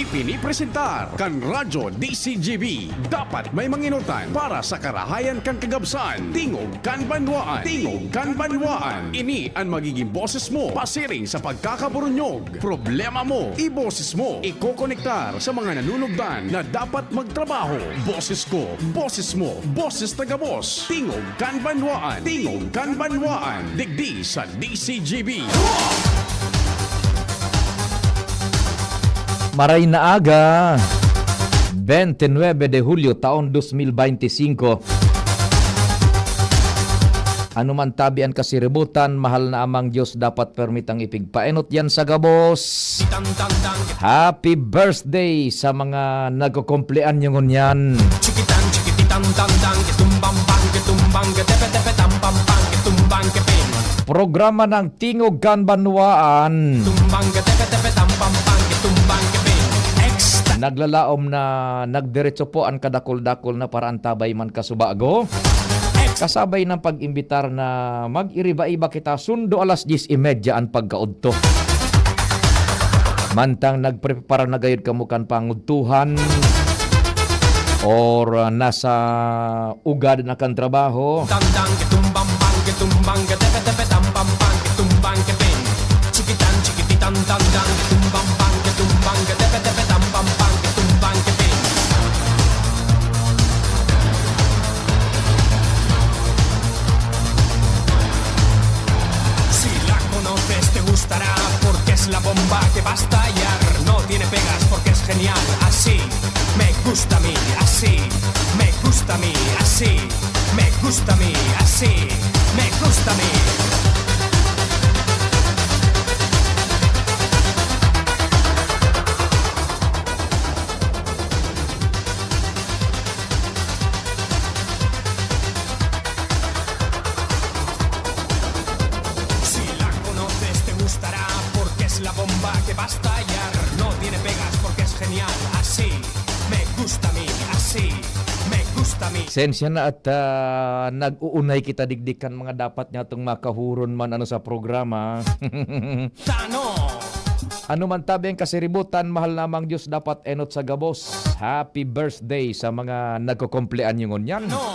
Ipinipresentar kan Radyo DCGB. Dapat may manginutan para sa karahayan kan kagabsan. Tingog kan banwaan. Tingog kan banwaan. Ini ang magiging boses mo pasiring sa pagkakaburunyog. Problema mo, iboses mo. Ikokonektar sa mga nanunugdan na dapat magtrabaho. Boses ko, boses mo, boses taga-boss. Tingog kan banwaan. Tingog kan banwaan. Digdi sa DCGB. Maray na aga, 29 de Hulyo taon 2025. Ano man tabian kasiributan, mahal na amang Diyos dapat permitang ipigpaenot yan sa gabos. Happy birthday sa mga nagkukumplean nyo ngunyan. Chikitan chikititan tandang kitumbang bang kitumbang tepe tepe tampam bang kitumbang kepin. Programa ng Tingog kan Banwaan. Tumbang tepe tepe tampam bang kitumbang kepin. Naglalaom na nagdiretso po ang kadakol-dakol na para antabay man kasubago. Kasabay ng pag-imbitar na mag-iriba-iba kita sundo alas 10:30 ang pagkaudto. Mantang nagprepara na gayud kamukan pangudtuhan or nasa ugad na kan trabaho. Tandang kitumbang tepe tepe tampam bang kitumbang kepin. Chikitan chikititan tandang kitumbang tepe tepe tampam bang kitumbang kepin. Si la conoces te gustará porque es la bomba que va a estallar. No tiene pegas porque es genial. Así me gusta a mí, así me gusta a mí, así me gusta a mí, así me gusta a mí. Si la conoces te gustará porque es la bomba que va a estallar. No tiene pegas porque es genial. Así me gusta a mí, así me gusta a mí. Sensya na at nag-uunay kita digdikan mga dapat niya itong makahuron man ano sa programa. Tano. Ano man tabi ang kasiributan, mahal namang Diyos dapat enot sa gabos. Happy birthday sa mga nagkukumplean nyo ngunyan. No.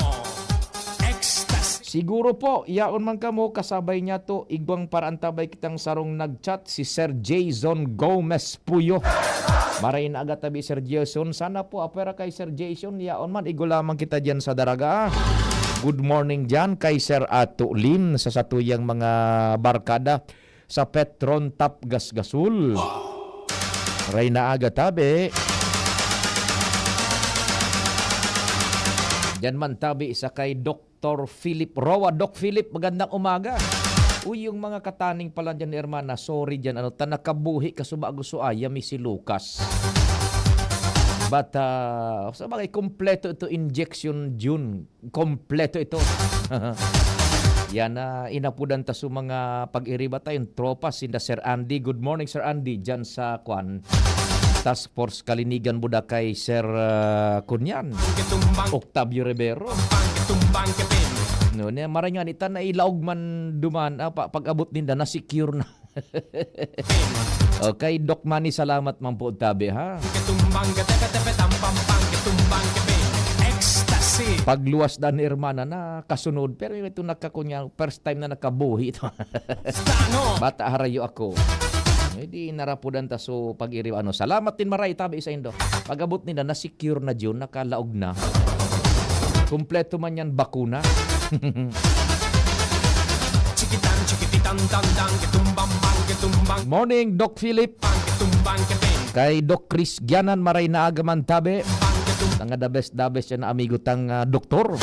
Ecstasy. Siguro po, iyaon man ka mo, kasabay niya to, igwang paraan tabay kitang sarong nagchat, si Sir Jason Gomez Puyo. Maray na agad tabi Sir Jason. Sana po, apera kay Sir Jason, iyaon man, igo lamang kita dyan sa daraga. Good morning dyan kay Sir Ato Lin sa satuyang mga barkada sa Petron Tap Gasgasul. Maray na agad tabi. Diyan man tabi isa kay Dr. Philip Roa. Doc Philip, magandang umaga. Uy, yung mga kataning pala dyan ni Hermana, sorry dyan, tanakabuhi kasubago so ayami si Lucas. But, sa bagay, kompleto ito, injection June. Kompleto ito. Yan na, inapudan ta sa mga pag-iriba tayong tropa, sinda Sir Andy. Good morning, Sir Andy, dyan sa Kwan. Task Force Kalinigan Buda kay Sir Kunyan. Octavio Rivero. Tumbang kepin. No, niya marangan ita na ilaog man duman pag-abot ninda na secure na. Okay, Doc Manny, salamat man po tabi ha. Tumbang tepe tepe tampam bang tumbang kepin. Ecstasy. Pagluwas dan ni Hermana na kasunod pero ito nakakunya first time na nakabuhi ito. Tano. Bata harayo ako. Hindi narapudan ta so pag-iriw ano. Salamat din maray tabi sa indo. Pag-abot nila na secure na June, nakalaog na. Kumpleto man yan bakuna. Chikitan chikititan tandang kitumbang bang kitumbang Morning, Doc Philip. bang kitumbang kepin. Kay Doc Chris Gianan, maray na agaman tabi. Bang kitumbang Tanga the best yan na amigo tang doktor.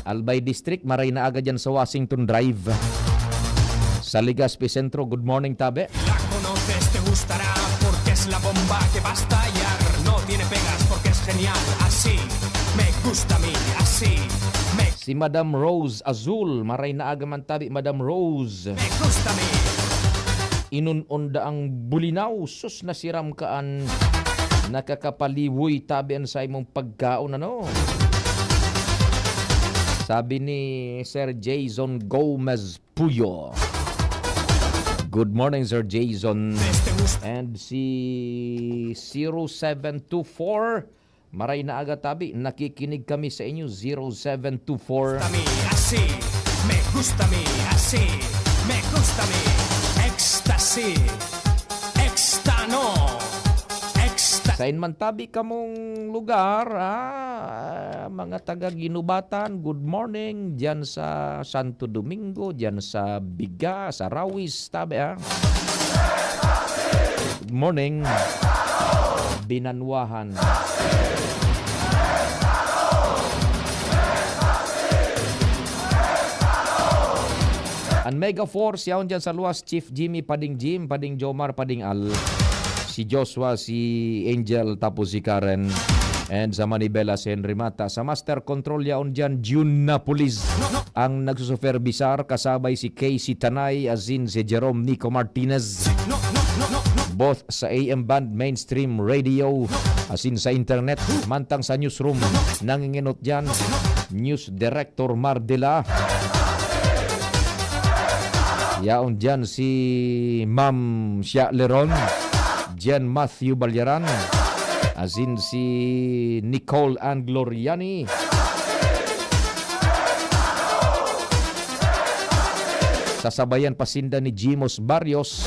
Albay District, maray na aga dyan sa Washington Drive. Sa Legazpi Centro, good morning tabi. La conoces te gustará porque es la bomba que va a estallar. No tiene pegas porque es genial. Así me gusta a mí, así me Si Madam Rose Azul, maray na aga man tabi, Madam Rose. gusta a mí. Inununda ang bulinaw, sus nasiram kaan. Nakakapaliwoy tabi ang sa imong pagkaon ano. Sabi ni Sir Jason Gomez Puyo. Good morning, Sir Jason. Te gusta And si 0724, maray na aga tabi, nakikinig kami sa inyo, 0724. a mí, así. Me gusta a mí, así. Me gusta a mí. Éxtasis. Éxtano. Éxtasis. Sa man tabi kamong lugar, mga taga-Ginubatan, good morning. Diyan sa Santo Domingo, diyan sa Biga, sa Rawis, tabi Good morning. Binanwahan. Ang Mega Force, yaon dyan sa luwas, Chief Jimmy, Pading Jim, Pading Jomar, Pading Al. Si Joshua, si Angel, tapos si Karen. And sa Manibela, si Henry Mata. Sa Master Control, yaon dyan, June Napolis. Ang nagsusuperbisar, kasabay si Casey Tanay, azin si Jerome Nico Martinez. No, no, no, no, no. Both sa AM Band, Mainstream Radio, asin sa internet, mantang sa newsroom, nanginginot dyan, News Director Mardela. Yaon dyan si Ma'am Shia Leron, Jen Matthew Balyaran, asin si Nicole Ann Gloriani. Sasabayan pasinda ni Jimos Barrios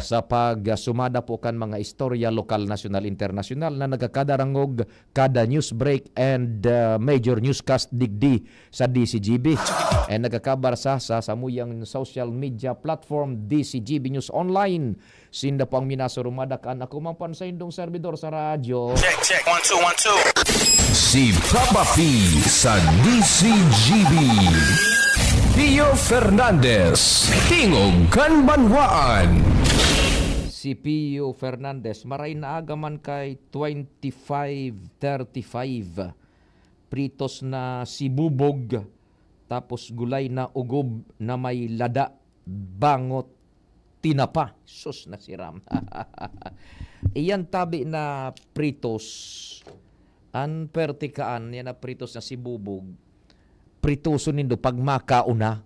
sa pagsumada po kan mga istorya lokal, national, international na nagkakadarangog kada news break and major newscast digdi sa DCGB. And nagkakabar sa samuyang social media platform DCGB News Online. Sinda po ang minasurumada kan ako man sa indong servidor sa radyo. Check, 1, 2, 1, 2. Si Papa P sa DCGB. Pio Fernandez, Tingog Kanbanwaan. Si Pio Fernandez, maray na agaman kay 25.35. Pritos na sibubog, tapos gulay na ugob na may lada, bangot, tinapa. Sus na siram. Iyan tabi na pritos, an pertikaan, yan na pritos na sibubog. Pritoso nindo pag makauna,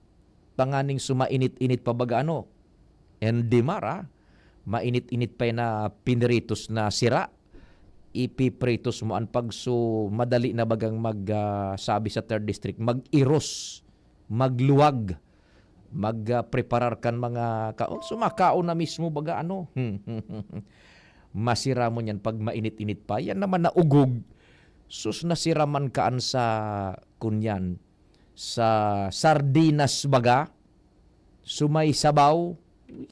panganing sumainit-init pa baga ano. And di mara, mainit-init pa na piniritos na sira, ipipritos mo ang pagso madali na bagang sabi sa 3rd District, mag-iros, magluwag, magpreparar kan mga sumakaon na mismo baga ano. Masira mo niyan pag mainit-init pa. Yan naman na ugog, sus nasiraman kaan sa kunyan, sa sardinas baga, sumay sabaw.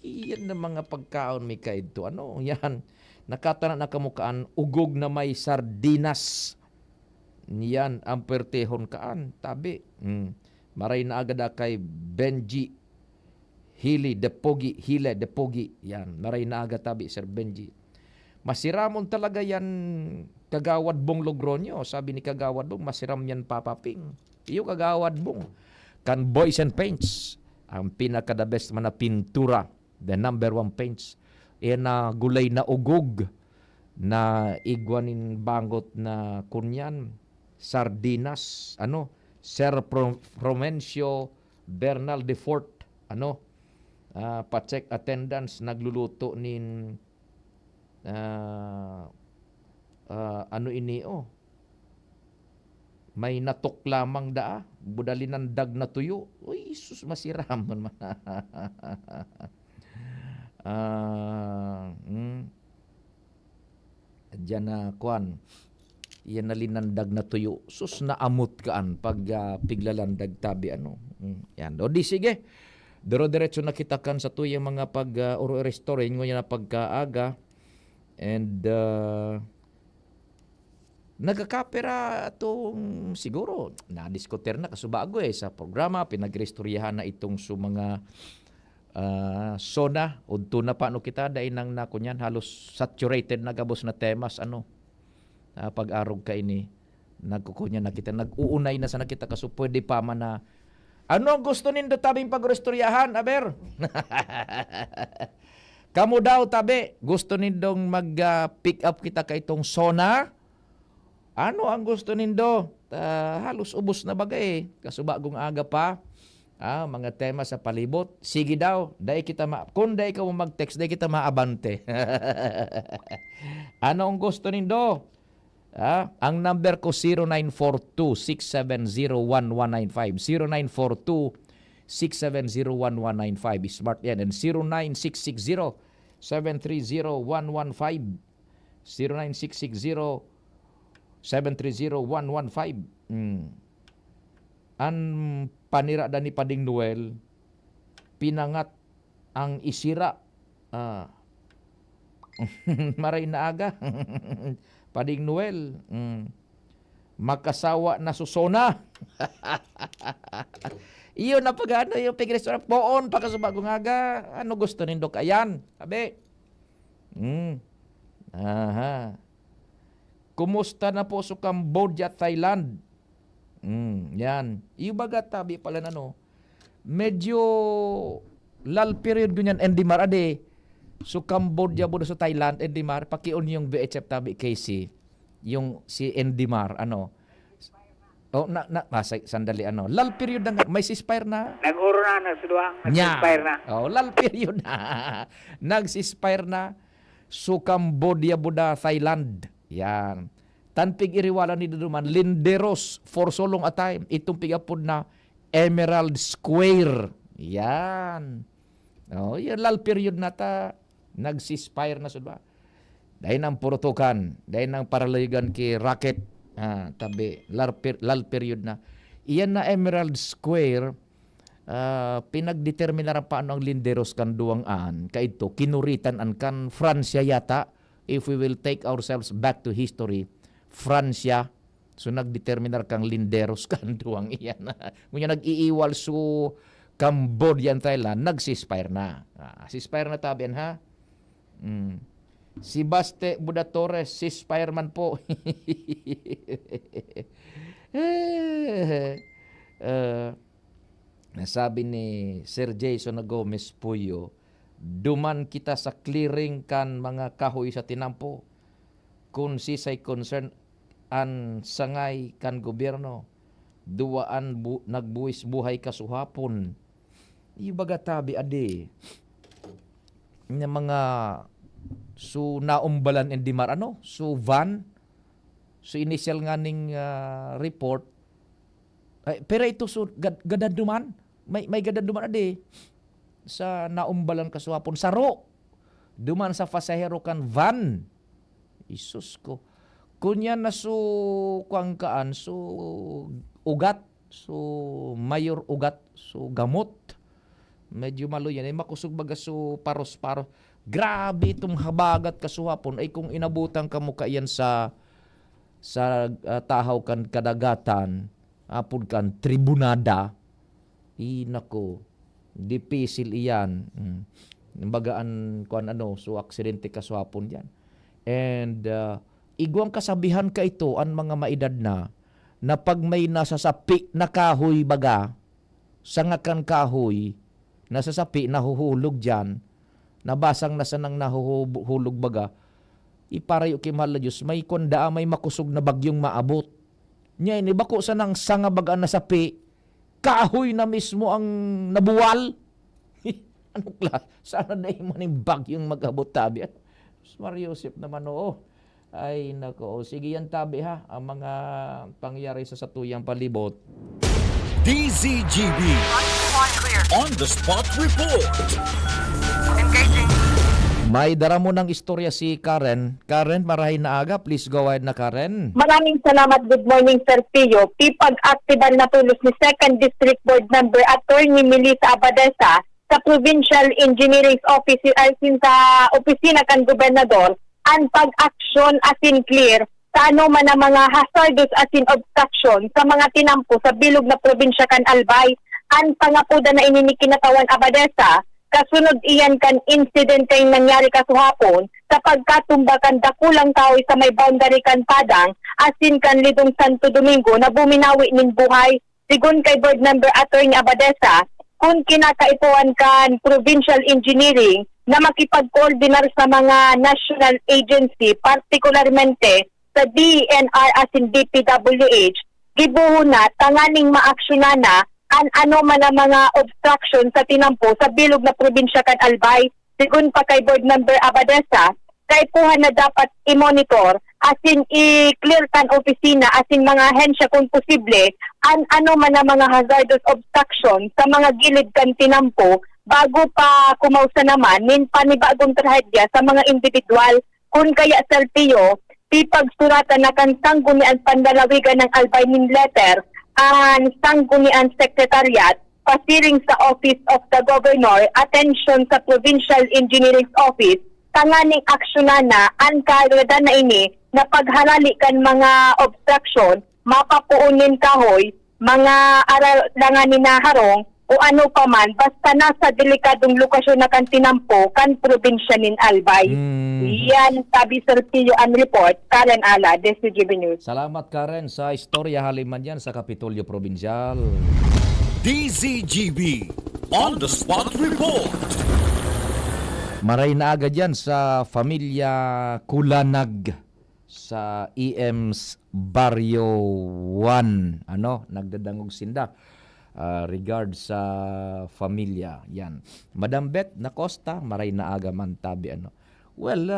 Yan na mga pagkaon may kaidto. Ano? Yan. Nakatanan na kamukaan, ugog na may sardinas. Yan, ang pertehon kaan. Tabi. Maray na agad kay Benji Hile de Pogi. Yan. Maray na agad tabi, Sir Benji. Masiramon talaga yan Kagawad Bong Logronyo. Sabi ni Kagawad Bong, masiram yan papaping. Iyo Kagawad Bong. Kan Boys and Paints, ang pinaka-the best man na pintura, the number 1 paints, na gulay na ugog na igwanin bangot na kunyan, sardinas, Sir Promencio Bernal de Fort, pa-check attendance, nagluluto nin may natok lamang daa, budalin ng dag na tuyo. Uy, sus, masiraman man. Diyan na, kuan, yan na linandag na tuyo. Sus, naamot kaan pag piglalandag tabi, Yan, o di sige. Dero-diretso nakitakan sa tuyang mga pag-uro-restoring, ngayon na pagkaaga. And, nagkakapera itong siguro na-diskuter na kasubago sa programa, pinagrestoryahan na itong mga sona udto na paano kita dahil nang nakunyan halos saturated na gabos na temas pag-arog ka ini nagkukunya na kita nag-uunay na sa nakita kaso pwede pa man na ano ang gusto nindo tabing pagrestoryahan aber. Kamu daw tabi gusto nindong mag-pick up kita kay itong sona. Ano ang gusto nindo? Halos ubos na bagay. Kasubagong aga pa. Mga tema sa palibot. Sige daw, kung dai ka mo mag-text, dai kita maabante. Ano ang gusto nindo? Ang number ko 0942-670-1195. 0942-670-1195. Smart yan. And 0966-730-115. 0966-730-115. Ang panira da ni Pading Noel, pinangat ang isira. Maray na aga. Pading Noel, makasawa na susona. Iyon na pag-ano yung pag-restaurant. Poon pa ka sa bagong aga. Ano gusto nindo kayan? Sabi. Kumusta na po sa Cambodia, Thailand? Yan. Yung baga tabi pala na medyo lal period ganyan Endimar ade. So Cambodia budo sa Thailand Endimar pakion yung VHF tabi Casey. Yung si Endimar sandali lal period na may ceasefire na. Nag-uro na suduang nag-ceasefire na. Lal period na. Nag-ceasefire na. So Cambodia buda Thailand. Yan. Tanpig iriwala ni Duduman, Linderos for so long a time. Itong pigapod na Emerald Square. Yan. Yan lal period na ta. Nag-ceasefire na sudba. Dahil ng purutukan. Dahil ng paralayagan ki Rocket. Tabi. Lal period na. Iyan na Emerald Square. Pinagdeterminaran paano ang Linderos kan duwangan. Kaito, kinuritan an kan Francia yata. If we will take ourselves back to history, Francia, so nagdeterminar kang Linderos kan duwang iyan. Kung nag-iiwal so Cambodia and Thailand, nag-ceasefire na. Ceasefire na tabian ha. Si Baste Buda Torres, ceasefire man po. Nasabi ni Sir Jason Gomez Puyo, duman kita sa clearing kan mga kahoy sa tinampo. Kung sisay concern an sangay kan gobyerno, duwaan nagbuwis buhay kasuhapon. Ibaga tabi ade. Ng mga so naumbalan Endimar so van so initial nga ning report pero ito so gadaduman may gadaduman ade sa naumbalan kasuhapon saro duman sa pasahero kan van. Isus ko. Kunya na so kuangkaan so ugat so mayor ugat so gamot. Medyo malo yan. Makusog baga so paros-paros. Grabe itong habagat kasuhapon ay kung inabutan ka mo kayan sa tahaw kan kadagatan apod kan tribunada. Nako. Dipisil iyan. Bagaan kuan so aksidente kasuhapon yan. And igwang kasabihan ka ito ang mga maedad na pag may nasasapi na kahoy baga, sangakan kahoy, nasasapi, nahuhulog dyan, nabasang nasa nang nahuhulog baga, iparayo kay mahal na Diyos, may kondaa, may makusog na bagyong maabot. Nya ini bako sa nang sanga baga nasapi, kahoy na mismo ang nabuwal. Ano klas? Sana na yung maning bagyong mag-abot tabi. Mario Joseph naman Ay nako. Sige yan tabi ha. Ang mga pangyayari sa satuyang palibot. DZGB On the Spot Report. Engaging. May dara mo ng istorya si Karen. Karen, marahin na aga. Please go ahead na Karen. Maraming salamat. Good morning, Sir Pio. Pipag-aktiban na tulos ni 2nd District Board Member Attorney Melissa Abadesa sa Provincial Engineering Office asin sa opisina kan gobernador ang pag-aksyon asin clear sa ano man ang mga hazardous asin obstruction sa mga tinampo sa bilog na probinsya kan Albay. Ang pangapuda na ininikinatawan Abadesa kasunod iyan kan incident kay nangyari kasuhapon sa pagkatumba kan dakulang kahoy sa may boundary kan Padang asin kan Lidong Santo Domingo na buminawi nin buhay. Sigun kay Board Member Attorney Abadesa, kung kinakaipuan kan provincial engineering na makipag-coordinar sa mga national agency, partikularmente sa DENR asin DPWH, gibuho na tanganing maaksyonan na ano man ang mga obstruction sa tinampo sa bilog na probinsya kan Albay. Sigun pa kay Board Member Abadesa, kay puhan na dapat i-monitor asin i-clear kan opisina asin mga hensya kung posible ano man ang mga hazardous obstruction sa mga gilid kan tinampo bago pa kumausa naman nin panibagong trahedya sa mga individual. Kung kaya Salpio, pipagsuratan na kan sanggunian pandalawigan ng Albay nin letter ang sanggunian secretariat pasiring sa Office of the Governor, attention sa Provincial Engineering Office, tanganing aksyonan ang kalada na ini na paghalali kan mga obstruction, mapapuunin kahoy, mga aralangan na harong, o ano pa man, basta nasa delikadong lokasyon na kan tinampo, kan probinsya nin Albay. Yan, sabi Sir Pio ang report, Karen Ala, DCGB News. Salamat Karen sa istorya haliman yan sa Kapitolyo Provincial. DZGB On the Spot Report. Maray na agad yan sa Familia Kulanag sa EM's Barrio 1. Nagdadangog sinda. Regard sa familia. Yan. Madam Beth Nacosta, maray na aga man tabi. Well,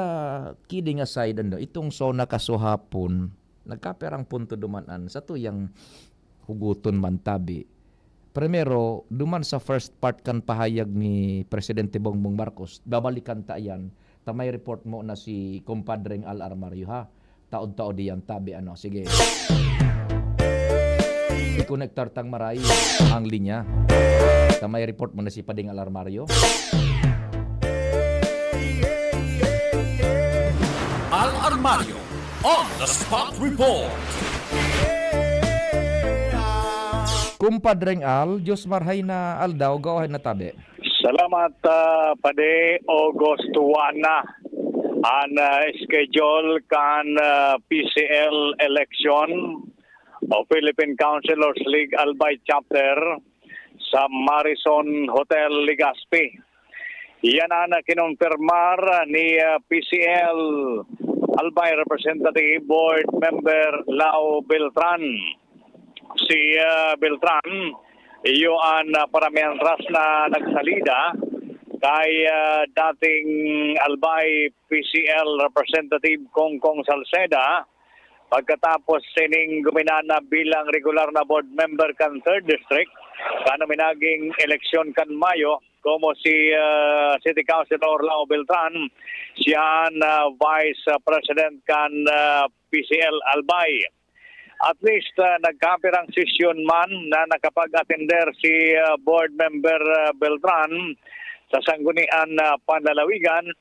kidding aside, itong sona kasuhapon, nagkaperang punto dumanan sa tuyang huguton man tabi. Primero, duman sa first part kan pahayag ni Presidente Bongbong Marcos, babalikan ta yan, may report mo na si kumpadreng Al Armario ha. Taod-taod diyan tabi. Sige. I-connectar tang maray ang linya. May report mo na si Pading Al Armario. Al Armario On the Spot Report. Kumpadreng Al, Diyos marhay na aldaw, gawain na tabi. Salamat Pade Agosto 1 na ang schedule kan PCL election o Philippine Councilors League Albay Chapter sa Marison Hotel Legazpi. Yan ang kinumpirmar ni PCL Albay Representative Board Member Lao Beltran. Si Beltran, iyo ang paramiantras na nagsalida kay dating Albay PCL Representative Kongkong Salceda pagkatapos sining guminana bilang regular na board member kan 3rd District kano minaging eleksyon kan Mayo como si City Councilor Lao Beltran siya Vice President kan PCL Albay. At least nagkapirang session man na nakapag-attender si board member Beltran sa sanggunian panlalawigan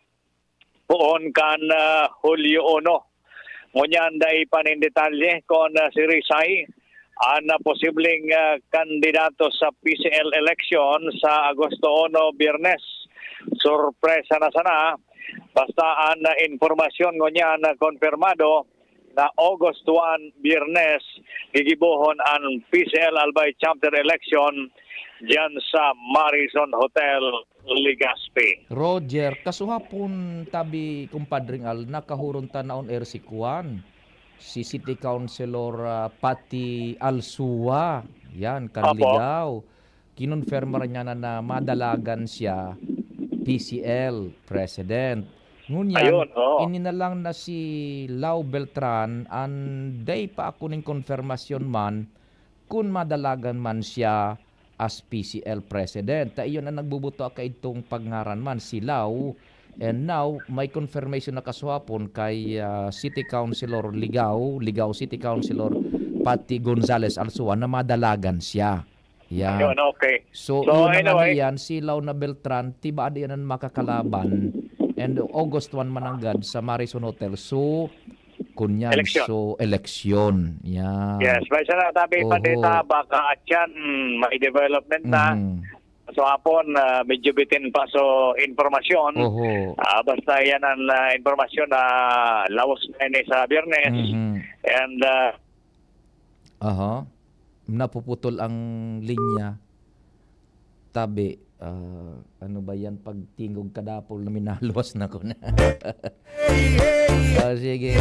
poon kan Hulyo 1. Ngunyan dahil panindetalye kung si Rizay ang posibleng kandidato sa PCL election sa Agosto 1, Biyernes. Sorpresa na sana. Basta ang informasyon ngunyan konfirmado na August 1, Biyernes, gigibuhon ang PCL Albay Chapter election diyan sa Marison Hotel, Legazpi. Roger, kasuhapon tabi kumpadring Al, nakahuron ta na on air si Kuan, si City Councilor Pati Alsua, yan, Kanligaw. Kinonfirma niya na madalagan siya PCL President. Ngunyan, ininalang na si Lau Beltran day pa ako ng konfirmasyon man kung madalagan man siya as PCL President. Iyon na nagbubuto ka itong pangaran man si Lau. And now, may confirmation na kaswapon kay City Councilor Ligaw City Councilor Pati Gonzales Alsua na madalagan siya. Yan. Ayun, okay. So anyway, yan, si Lau na Beltran, tiba di yan ang makakalaban. And August 1 mananggad sa Marison Hotel. So, kunyan, eleksyon. Yan. Yes, may sana tabi pandita baka atyan may development na. So hapon, medyo bitin pa so informasyon. Basta yan ang informasyon na lawas na sa Biyernes. And napuputol ang linya. Tabi. Ano ba yan pagtingog kadapol na minaluwas na ko na. Sige.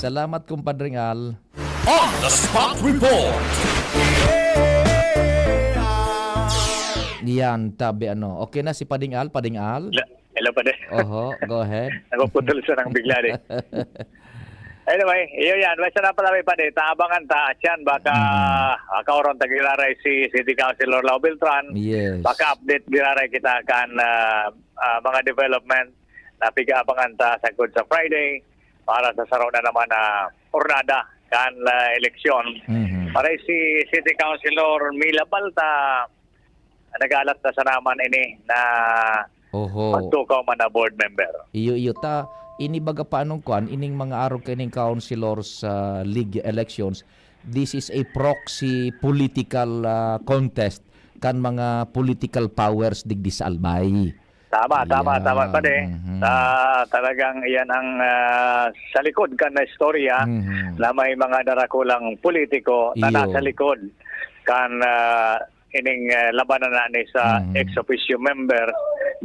Salamat kumpadring Al. On the Spot Report. Yan, tabi ano. Okay na si Pading Al? Hello pa din. Oho, go ahead. Nagpuputol siya ng bigla din. Anyway, iyo yan. Basta na pala may pa din. Taabangan ta. Yan, baka kauron tagilaray si City Councilor Lau Beltran. Yes. Baka update gilaray kita kan mga development na piga-abangan ta sa Good sa Friday para sa saraw na naman na ornada kan eleksyon. Para si City Councilor Mila Balta nagalat na sa naman ini na magtukaw man na board member. Iyo ta inibaga pa anong kuan ining mga araw kining councilors sa league elections. This is a proxy political contest kan mga political powers digdi sa Albay. Tama pa din. Talagang iyan ang sa likod kan na istorya na may mga darakulang politiko na nasa likod kan ining labanan na ni sa ex-officio member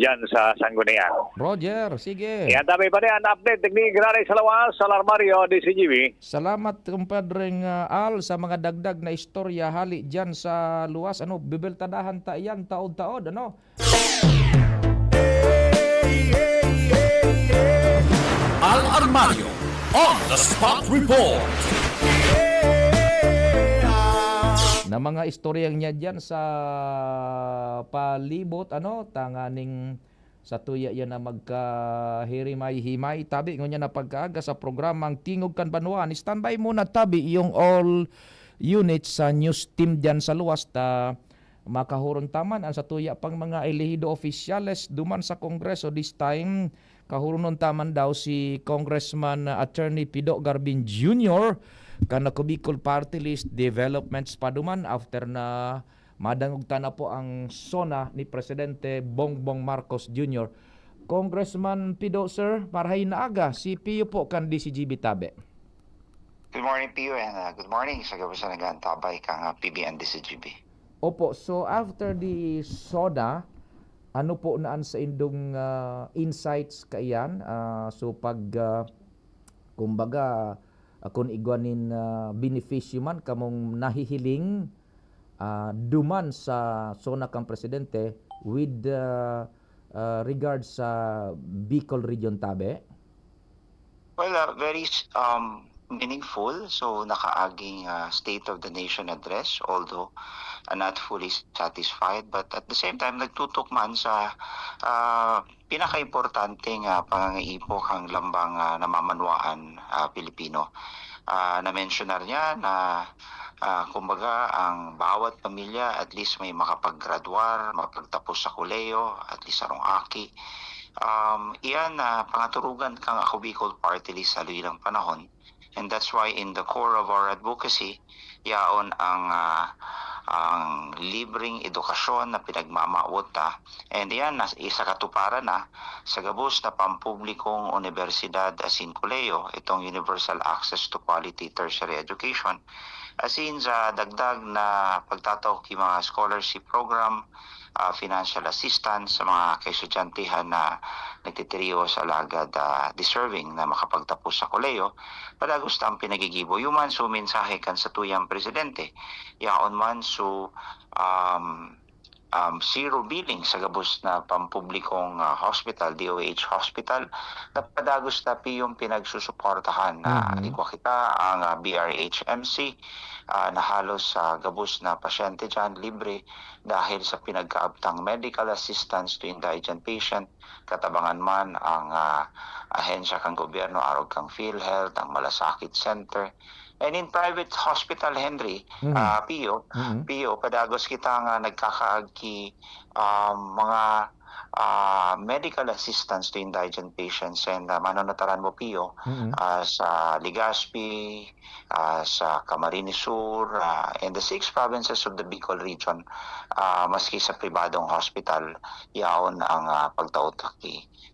dyan sa Sangguniang. Roger, sige. Yan tabi pa din ang update. Teknik Graray sa lawas, sa Alarmario, DCGB. Salamat kumpadreng Al sa mga dagdag na istorya hali dyan sa luwas. Ano, bibeltadahan ta iyan taod-taod, ano? Al Armario on the spot report. Na mga istoryang niya dyan sa palibot, ano, tanganing sa tuya yan na magkahirimay-himay. Tabi, ngunya na pagkaaga sa programang Tingog Kanbanuan. Standby muna, tabi, yung all units sa news team dyan sa luwas ta makahuron taman ang sa tuya pang mga elehido oficiales duman sa Kongreso. This time, kahurunon taman daw si Congressman Attorney Pido Garbin Jr. kana Bicol Party List developments paduman after na madangugta na po ang sona ni Presidente Bongbong Marcos Jr. Congressman Pido, sir, parahay na aga. Si Pio po kan DCGB Tabe. Good morning, Pio, and good morning sa gabasan nag-antabay kang PBN DCGB. Opo, so after the SONA, ano po naan sa indong insights kaiyan? So pag, kumbaga, kung igwanin beneficyo man kamong nahihiling duman sa SONA kang presidente with regards sa Bicol Region Tabe? Well, very meaningful. So nakaaging State of the Nation address, although not fully satisfied. But at the same time, nagtutok man sa pinaka-importanting pangangaipo kang lambang namamanwaan Pilipino. Na-mention na niya na kumbaga ang bawat pamilya at least may makapag-graduar, makapagtapos sa koleyo, at least sarong aki. Iyan pangaturugan kang ako Bicol Party List sa luilang panahon. And that's why in the core of our advocacy, yaon ang libreng edukasyon na pinagmamawot and yan isa katuparan na sa gabos na pampublikong universidad asin koleyo, itong universal access to quality tertiary education, asin sa dagdag na pagtatawag yung mga scholarship program, financial assistance sa mga kaestudyantehhan na nagtitiriyo sa lagad deserving na makapagtapos sa koleyo. Padagos ang pinagigibo yuman so mensahe kan sa tuyang presidente yaon man so zero billing sa gabos na pampublikong hospital, DOH hospital, na padagos tapi yung pinagsusuportahan na ikwa kita ang BRHMC na halos sa gabos na pasyente dyan libre dahil sa pinagkaabtang medical assistance to indigent patient, katabangan man ang ahensya kang gobyerno, arog kang PhilHealth, ang Malasakit Center. And in private hospital, Henry, Pio, padagos kita nga nagkakaagi mga medical assistance to indigent patients and manonataran mo, Pio, sa Legazpi, sa Camarines Sur, and the 6 provinces of the Bicol region, maski sa pribadong hospital, yaon ang pagtautak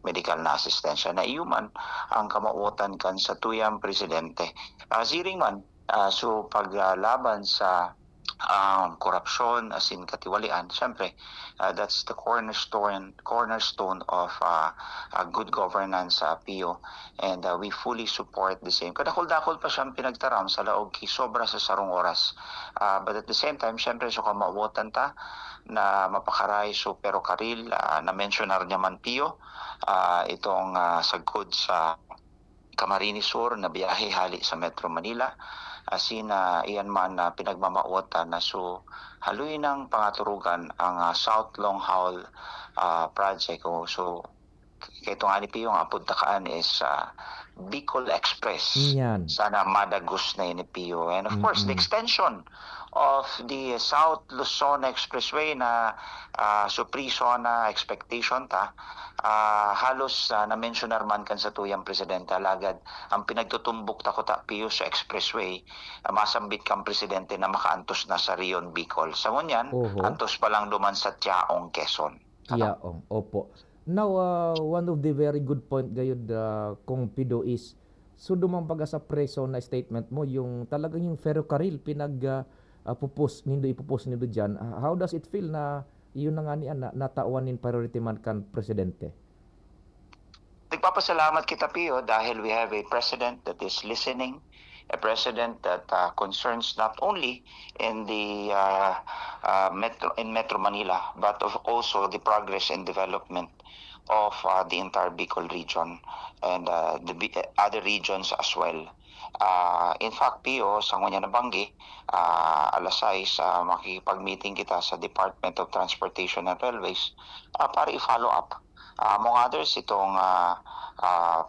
medical na asistensya na iuman ang kamauotan kan sa tuyang presidente. Siring man, so paglaban sa korupsyon, as in katiwalian. Siyempre, that's the cornerstone of good governance sa PIO, and we fully support the same. Kadakol-dakol pa siyang pinagtaram sa laog kay sobra sa sarong oras. But at the same time, siyempre, so kamawotan ta na mapakaray so pero karil na mentionar niya man PIO, itong sagkod sa Camarines Sur na biyahe hali sa Metro Manila. Asin iyan man na pinagmamautan na so haluy ng pangaturugan ang South Long Haul project. So ito nga ni Pio ang apod takaan is Bicol Express. Yan. Sana madagos na yun ni Pio. And of course, the extension of the South Luzon Expressway na supriso na expectation ta, halos na-mentionar man kan sa tuyang presidente alagad ang pinagtutumbok ta ko ta Pio sa expressway, masambit kang presidente na makaantos na sa Rion Bicol. Sa ngunyan, antos pa lang duman sa Tiaong Quezon. Tiaong, opo. Now, one of the very good point gayud kung Pido is so dumang pag sa preso na statement mo yung talagang yung ferrocarril ipupos nindo dyan. How does it feel na yun na nga niya natawan in priority man kan presidente? Nagpapasalamat kita Pio dahil we have a president that is listening, a president that concerns not only in the Metro Manila but also the progress and development of the entire Bicol region and the other regions as well. In fact, Pio, sa ngunya nabanggi, alas 6, makikipag-meeting kita sa Department of Transportation and Railways para i-follow up. Among others, itong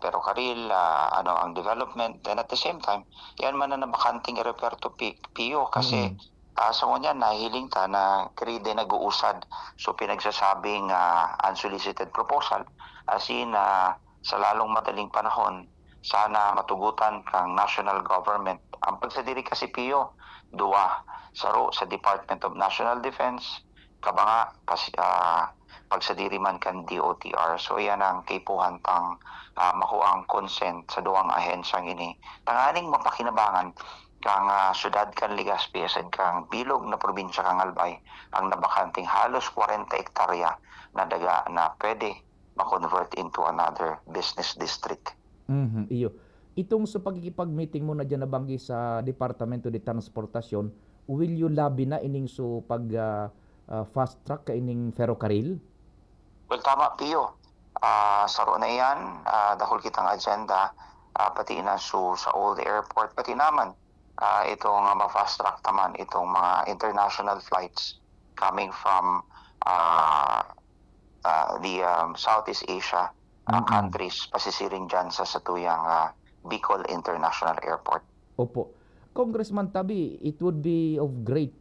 ferrocarril, ang development, and at the same time, yan man na nabakanting i-refer to Pio kasi sa ngunya nahiling ta na kride nag-uusad so pinagsasabing unsolicited proposal as in sa lalong madaling panahon sana matugutan kang national government ang pagsadiri kasi Pio duwa saro sa Department of National Defense kabanga pagsadiri man kan DOTR. So yan ang kipuhan tang makuha ang consent sa duwang ahensyang ini tanganing mapakinabangan kang syudad kan Legazpi asad kang bilog na probinsya kang Albay ang nabakanting halos 40 hektarya na daga na pwede ma-convert into another business district. Iyo. Itong sa pagkikipag-meeting mo na dyan nabanggi sa Departamento de Transportasyon, will you labi na ining so pag fast track ka ining ferrocarril? Well, tama Pio. Saro na yan, dahil kitang agenda, pati na sa old airport, pati naman itong ma-fast track taman itong mga international flights coming from the Southeast Asia countries pasisiring dyan sa satuyang Bicol International Airport. Opo. Congressman Tabi, it would be of great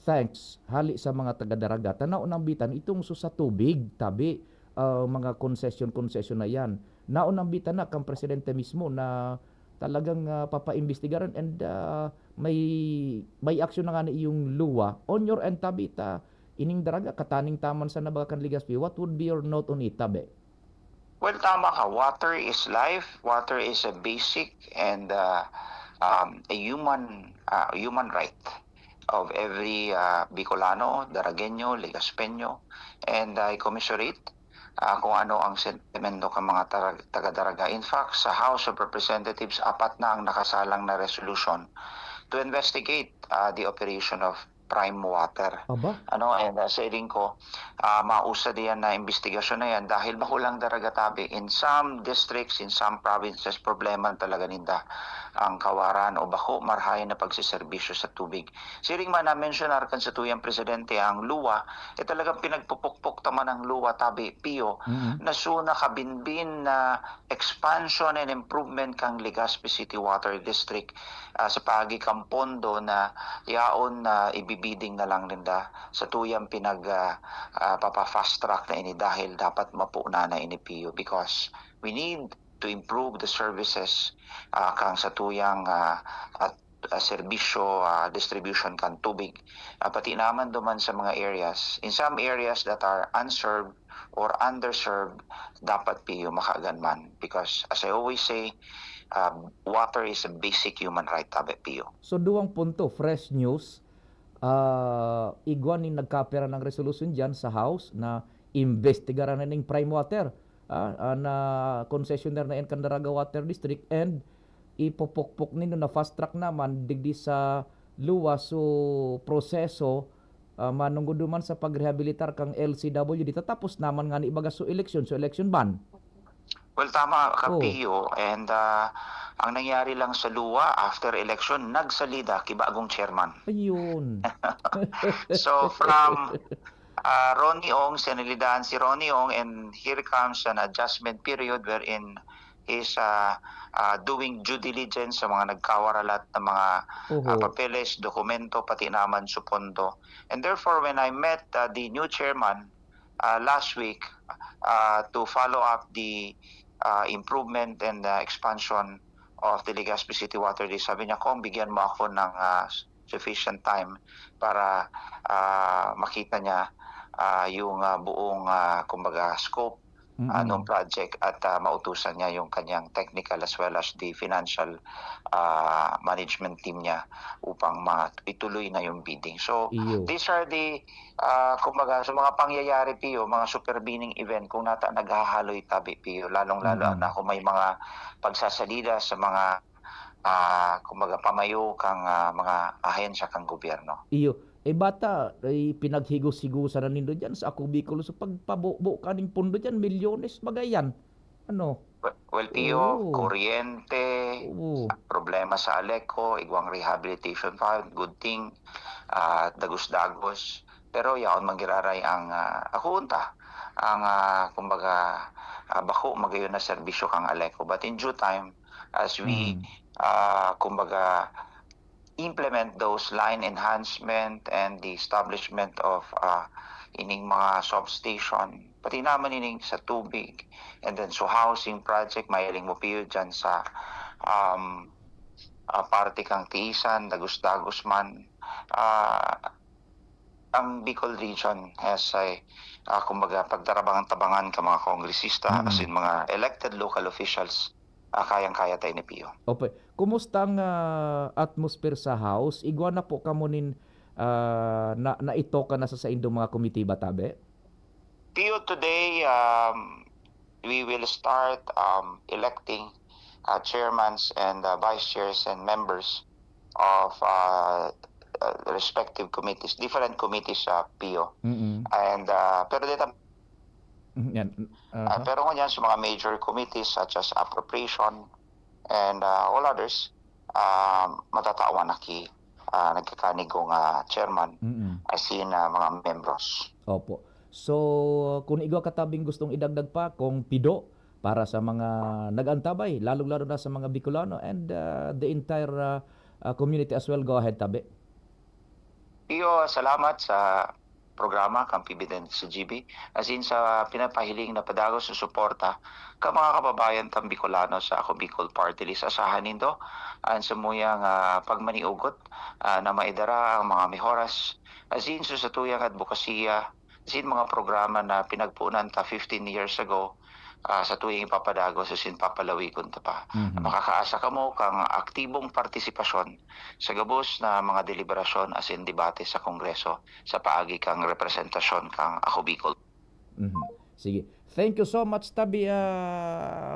thanks hali sa mga taga-daraga. Tanaw nang bitan itong sa tubig, Tabi, mga concession na yan. Naunang bitan na kang presidente mismo na talagang papaimbestigaran and may aksyon na nga na iyong luwa. On your end, Tabi, ining daraga, kataning taman sa Nabakan Legazpi, what would be your note on it, Tabi? Well, tama ka. Water is life. Water is a basic and a human right of every Bicolano, Daragueño, Legazpeño, and I commiserate kung ano ang sentimento ng mga taga-daraga. In fact, sa House of Representatives, 4 na ang nakasalang na resolution to investigate the operation of prime water. And sa iling ko, mausa diyan na investigasyon na yan dahil mahulang daraga Tabi. In some districts, in some provinces, problema talaga ninda ang kawaran o bako marhayan na pagsiservisyo sa tubig. Siring man na-mentionar kan sa tuyang presidente ang luwa, talagang pinagpupukpok taman ang luwa Tabi, Pio, na nakabinbin na expansion and improvement kang Legazpi City Water District sa pagi kang pondo na yaon na ibibiding na lang ninda sa tuyang papa-fast track na ini dahil dapat mapuna na ini Pio because we need to improve the services kang sa tuyang serbisyo distribution kan tubig pati naman duman sa mga areas in some areas that are unserved or underserved dapat Pio makaagan man because as I always say water is a basic human right, tabi, Pio. So duwang punto, fresh news. Igwan ni nagkapera ng resolution dyan sa House na investigaran na ng prime water na concessionaire na Candaraga Water District and ipopokpok nino na fast track naman digdi sa luwas so proseso manungguduman sa pagrehabilitar kang LCW dito tapos naman nga ni ibaga so election ban. Well, tama ka, Pio. And ang nangyari lang sa luwa after election, nagsalida kibagong chairman. Ayun. So from Ronnie Ong, sinalidahan si Ronnie Ong, and here comes an adjustment period wherein he's doing due diligence sa mga nagkawaralat ng mga papeles, dokumento, pati naman supondo. And therefore, when I met the new chairman last week to follow up the improvement and expansion of the Legazpi City Water District, sabi niya, Kong, bigyan mo ako ng sufficient time para makita niya yung buong kumbaga scope ng project at mautusan niya yung kanyang technical as well as the financial management team niya upang ituloy na yung bidding. So these are the kumbaga sa mga pangyayari, Pio, mga supervening event kung naghahaloy tabi, Pio, lalong-lalo na kung may mga pagsasalida sa mga kumbaga pamayo kang mga ahensya kang gobyerno. Bata, pinaghigos-higusan na nindo dyan sa Ako Bicol. So pagpabuo ka ng pondo dyan, milyones bagayan. Ano? Well, Pio, kuryente, problema sa Aleco, igwang rehabilitation fund, good thing, dagos-dagos. Pero yaon manggiraray ang akunta, ang kumbaga bako magayon na serbisyo kang Aleco. But in due time, as we kumbaga implement those line enhancement and the establishment of ining mga substation, pati naman ining sa tubig, and then so housing project, mahiling mo, Pio, dyan sa parte kang Tiisan, Dagos-Dagos man. Ang Bicol region has a kumbaga pagdarabangan-tabangan ka mga kongresista as in mga elected local officials, kayang-kaya tayo ni Pio. Okay. Kumusta ang atmosphere sa House? Igwa na po kamunin na ito ka na sa indong mga komitiba, tabi? Pio, today we will start electing chairmans and vice chairs and members of respective committees, different committees, Pio. And pero dito pero ngunyan sa mga major committees such as appropriation and all others, matatawan na nagkakanigong chairman as in mga membros. Opo. So, kung igwa katabing gustong idagdag pa, kung pido para sa mga nag-antabay, lalong-lalo na sa mga Bicolano and the entire community as well, go ahead, tabi. Pio, salamat sa programa kang PBBM sa GB, as in sa pinapahiling na padagos sa suporta ka mga kababayan tang Bicolano sa Ako Bicol Party List. Asahan nindo ang sumuyang pagmaniugot na maidara ang mga mehoras as in sa tuyang advokasya, as in mga programa na pinagpunan ta 15 years ago sa tuwing ipapadagos sa papalawikon ta pa. Makakaasa ka mo kang aktibong partisipasyon sa gabos na mga deliberasyon as in debate sa Kongreso sa paagi kang representasyon kang Ako Bicol. Sige. Thank you so much, tabi,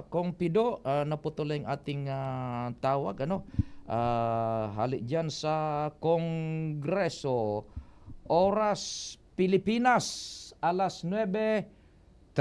Kong Pido. Naputuloy ang ating tawag. Hali dyan sa Kongreso. Oras Pilipinas, alas 9:39.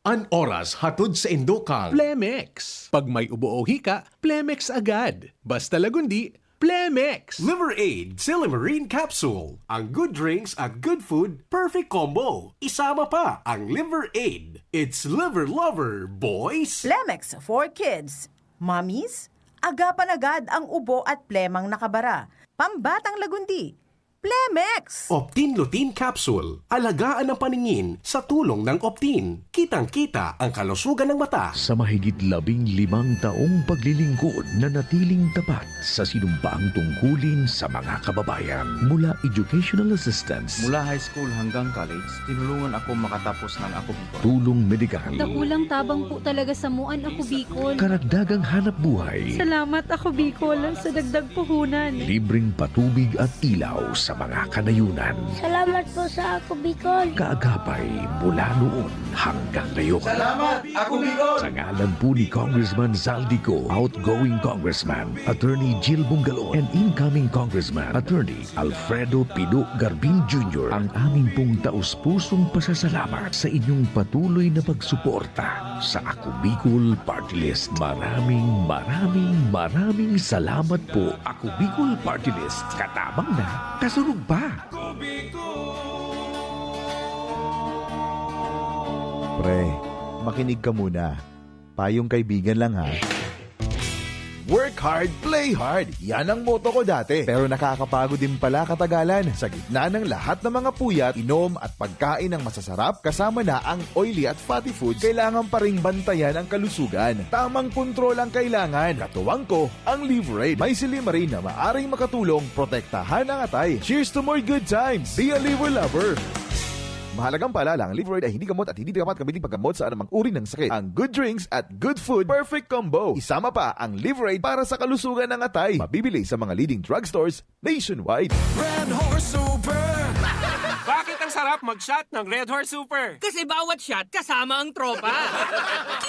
An oras hatod sa Indokang Plemex. Pag may ubo o hika, Plemex agad. Basta lagundi, Plemex. Liver Aid Silimarine Capsule. Ang good drinks at good food, perfect combo. Isama pa ang Liver Aid. It's liver lover, boys. Plemex for kids. Mommies, agapan agad ang ubo at plemang nakabara. Pambatang lagundi. Plemex! Optin Lutein Capsule. Alagaan ang paningin sa tulong ng Optin. Kitang-kita ang kalusugan ng mata. Sa mahigit 15 taong paglilingkod na natiling tapat sa sinumpaang tungkulin sa mga kababayan. Mula educational assistance, Mula high school hanggang college, tinulungan ako makatapos ng Ako Bicol. tulong medikal, Dakulang tabang po talaga sa muan Ako Bicol. karagdagang hanap buhay, Salamat Ako Bicol sa dagdag puhunan. libreng patubig at ilaw sa mga kanayunan. Salamat po sa Ako Bicol. Kaagapay mula noon hanggang ngayon. Salamat, Ako Bicol! Sa ngalan po ni Congressman Zaldico, outgoing Congressman, Attorney Jill Bungalon, and incoming Congressman, Attorney Alfredo Pino Garbin Jr., ang aming pong taus-pusong pasasalamat sa inyong patuloy na pagsuporta sa Ako Bicol Party List. Maraming salamat po, Ako Bicol Party List. Katabang na, kasunod pa. Pre, makinig ka muna. Payong kaibigan lang ha. Work hard, play hard. Yan ang motto ko dati. Pero nakakapagod din pala katagalan. Sa gitna ng lahat ng mga puyat, inom at pagkain ng masasarap kasama na ang oily at fatty foods, kailangan pa ring bantayan ang kalusugan. Tamang kontrol ang kailangan. Katuwang ko, ang Liverade. May silimarin na maaring makatulong protektahan ang atay. Cheers to more good times. Be a liver lover. Mahalagang paalala, ang Liverade ay hindi gamot at hindi dapat gamitin paggamot sa anumang uri ng sakit. Ang good drinks at good food, perfect combo. Isama pa ang Liverade para sa kalusugan ng atay. Mabibili sa mga leading drugstores nationwide. Red Horse Super! Bakit ang sarap mag-shot ng Red Horse Super? Kasi bawat shot kasama ang tropa.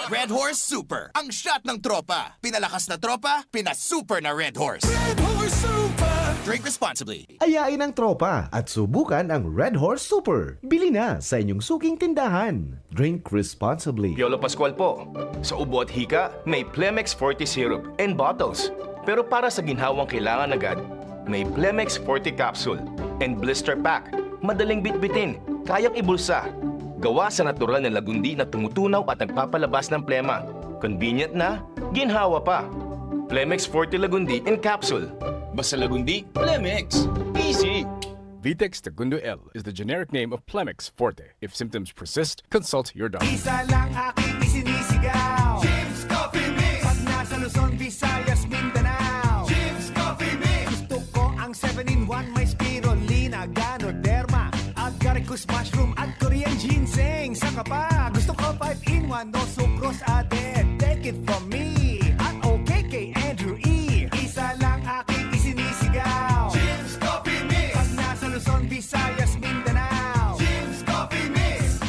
Red Horse Super, ang shot ng tropa. Pinalakas na tropa, pinasuper na Red Horse. Red Horse Super! Drink responsibly. Ayain ang tropa at subukan ang Red Horse Super. Bili na sa inyong suking tindahan. Drink responsibly. Piolo Pascual po. Sa ubo at hika, may Plemex Forte Syrup and bottles. Pero para sa ginhawang kailangan agad, may Plemex Forte Capsule and Blister Pack. Madaling bitbitin, kayang ibulsa. Gawa sa natural na lagundi na tumutunaw at nagpapalabas ng plema. Convenient na, ginhawa pa. Plemex Forte Lagundi in Capsule. Basta Lagundi, Plemex. Easy! Vitex Segundo L is the generic name of Plemex Forte. If symptoms persist, consult your doctor. Isa lang aking isinisigaw. Jim's Coffee Mix! Pag nasa Luzon, Visayas, Mindanao. Jim's Coffee Mix! Gusto ko ang 7-in-1, may spirulina, ganoderma, agaricus mushroom at Korean ginseng. Saka pa, gusto ko 5-in-1, no sucrose added. Take it from me, at okay kay Andrew E. Isa lang aking isinisigaw. Jim's Coffee Mix! Pag nasa Luzon, Visayas, Mindanao. Jim's Coffee Mix!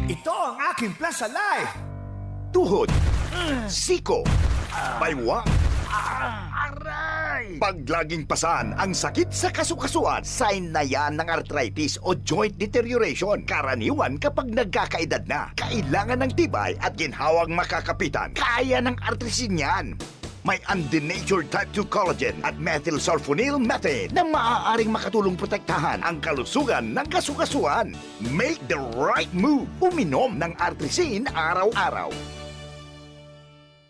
Ito ang aking plus sa life. Tuhod, siko, baywa, pag laging pasan ang sakit sa kasukasuan, sign na yan ng arthritis o joint deterioration. Karaniwan kapag nagkakaedad na, kailangan ng tibay at ginhawang makakapitan. Kaya ng arthritis yan. May undenatured type 2 collagen at methylsulfonyl methane na maaaring makatulong protektahan ang kalusugan ng kasukasuan. Make the right move. Uminom ng Artrisin araw-araw.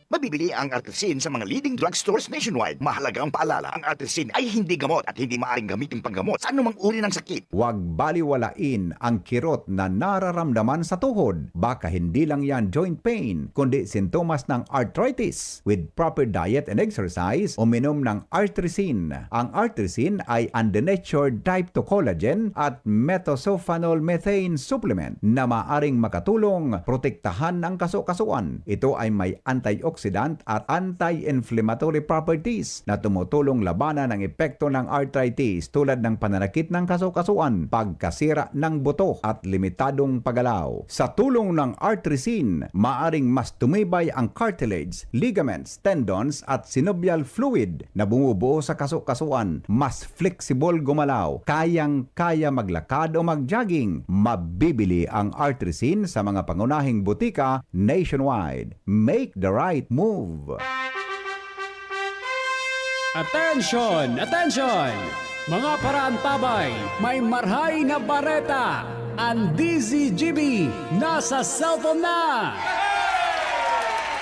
Mabibili ang Artrisin sa mga leading drugstores nationwide. Mahalagang paalala, ang Artrisin ay hindi gamot at hindi maaaring gamitin panggamot sa anumang uri ng sakit. Huwag baliwalain ang kirot na nararamdaman sa tuhod. Baka hindi lang yan joint pain, kundi sintomas ng arthritis. With proper diet and exercise, uminom ng Artrisin. Ang Artrisin ay undenatured type 2 collagen at methylsulfonyl methane supplement na maaaring makatulong protektahan ang kasukasuan. Ito ay may antioxidant at anti-inflammatory properties na tumutulong labanan ang epekto ng arthritis tulad ng pananakit ng kasukasuan, pagkasira ng buto at limitadong paggalaw. Sa tulong ng Artrisin, maaring mas tumibay ang cartilage, ligaments, tendons at synovial fluid na bumubuo sa kasukasuan, mas flexible gumalaw, kayang-kaya maglakad o mag-jogging. Mabibili ang Artrisin sa mga pangunahing butika nationwide. Make the right move. Attention! Attention! Mga parantabay, may marhay na bareta. Ang DZGB nasa cellphone na!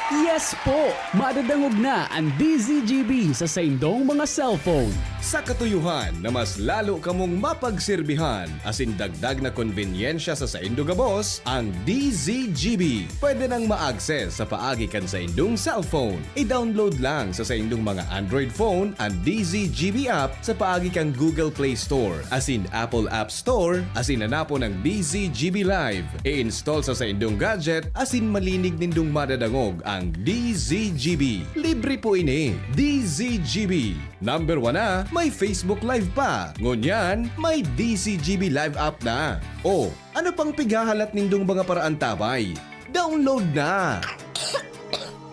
Yes po! Madadangog na ang DZGB sa saindong mga cellphone. Sa katuyuhan na mas lalo kamong mapagserbihan asin dagdag na konvenyensya sa saindo gabos, ang DZGB. Pwede nang ma-access sa paagi kan sa indong cellphone. I-download lang sa indong mga Android phone ang DZGB app sa paagi kang Google Play Store, asin Apple App Store, asin nanapo ng DZGB Live. I-install sa indong gadget, asin malinig nindong madadangog ang DZGB. Libre po ini. DZGB. Number 1 na, may Facebook Live pa. Ngunyan, may DZGB Live app na. O, ano pang pigahalat nindong mga paraan tabay? Download na!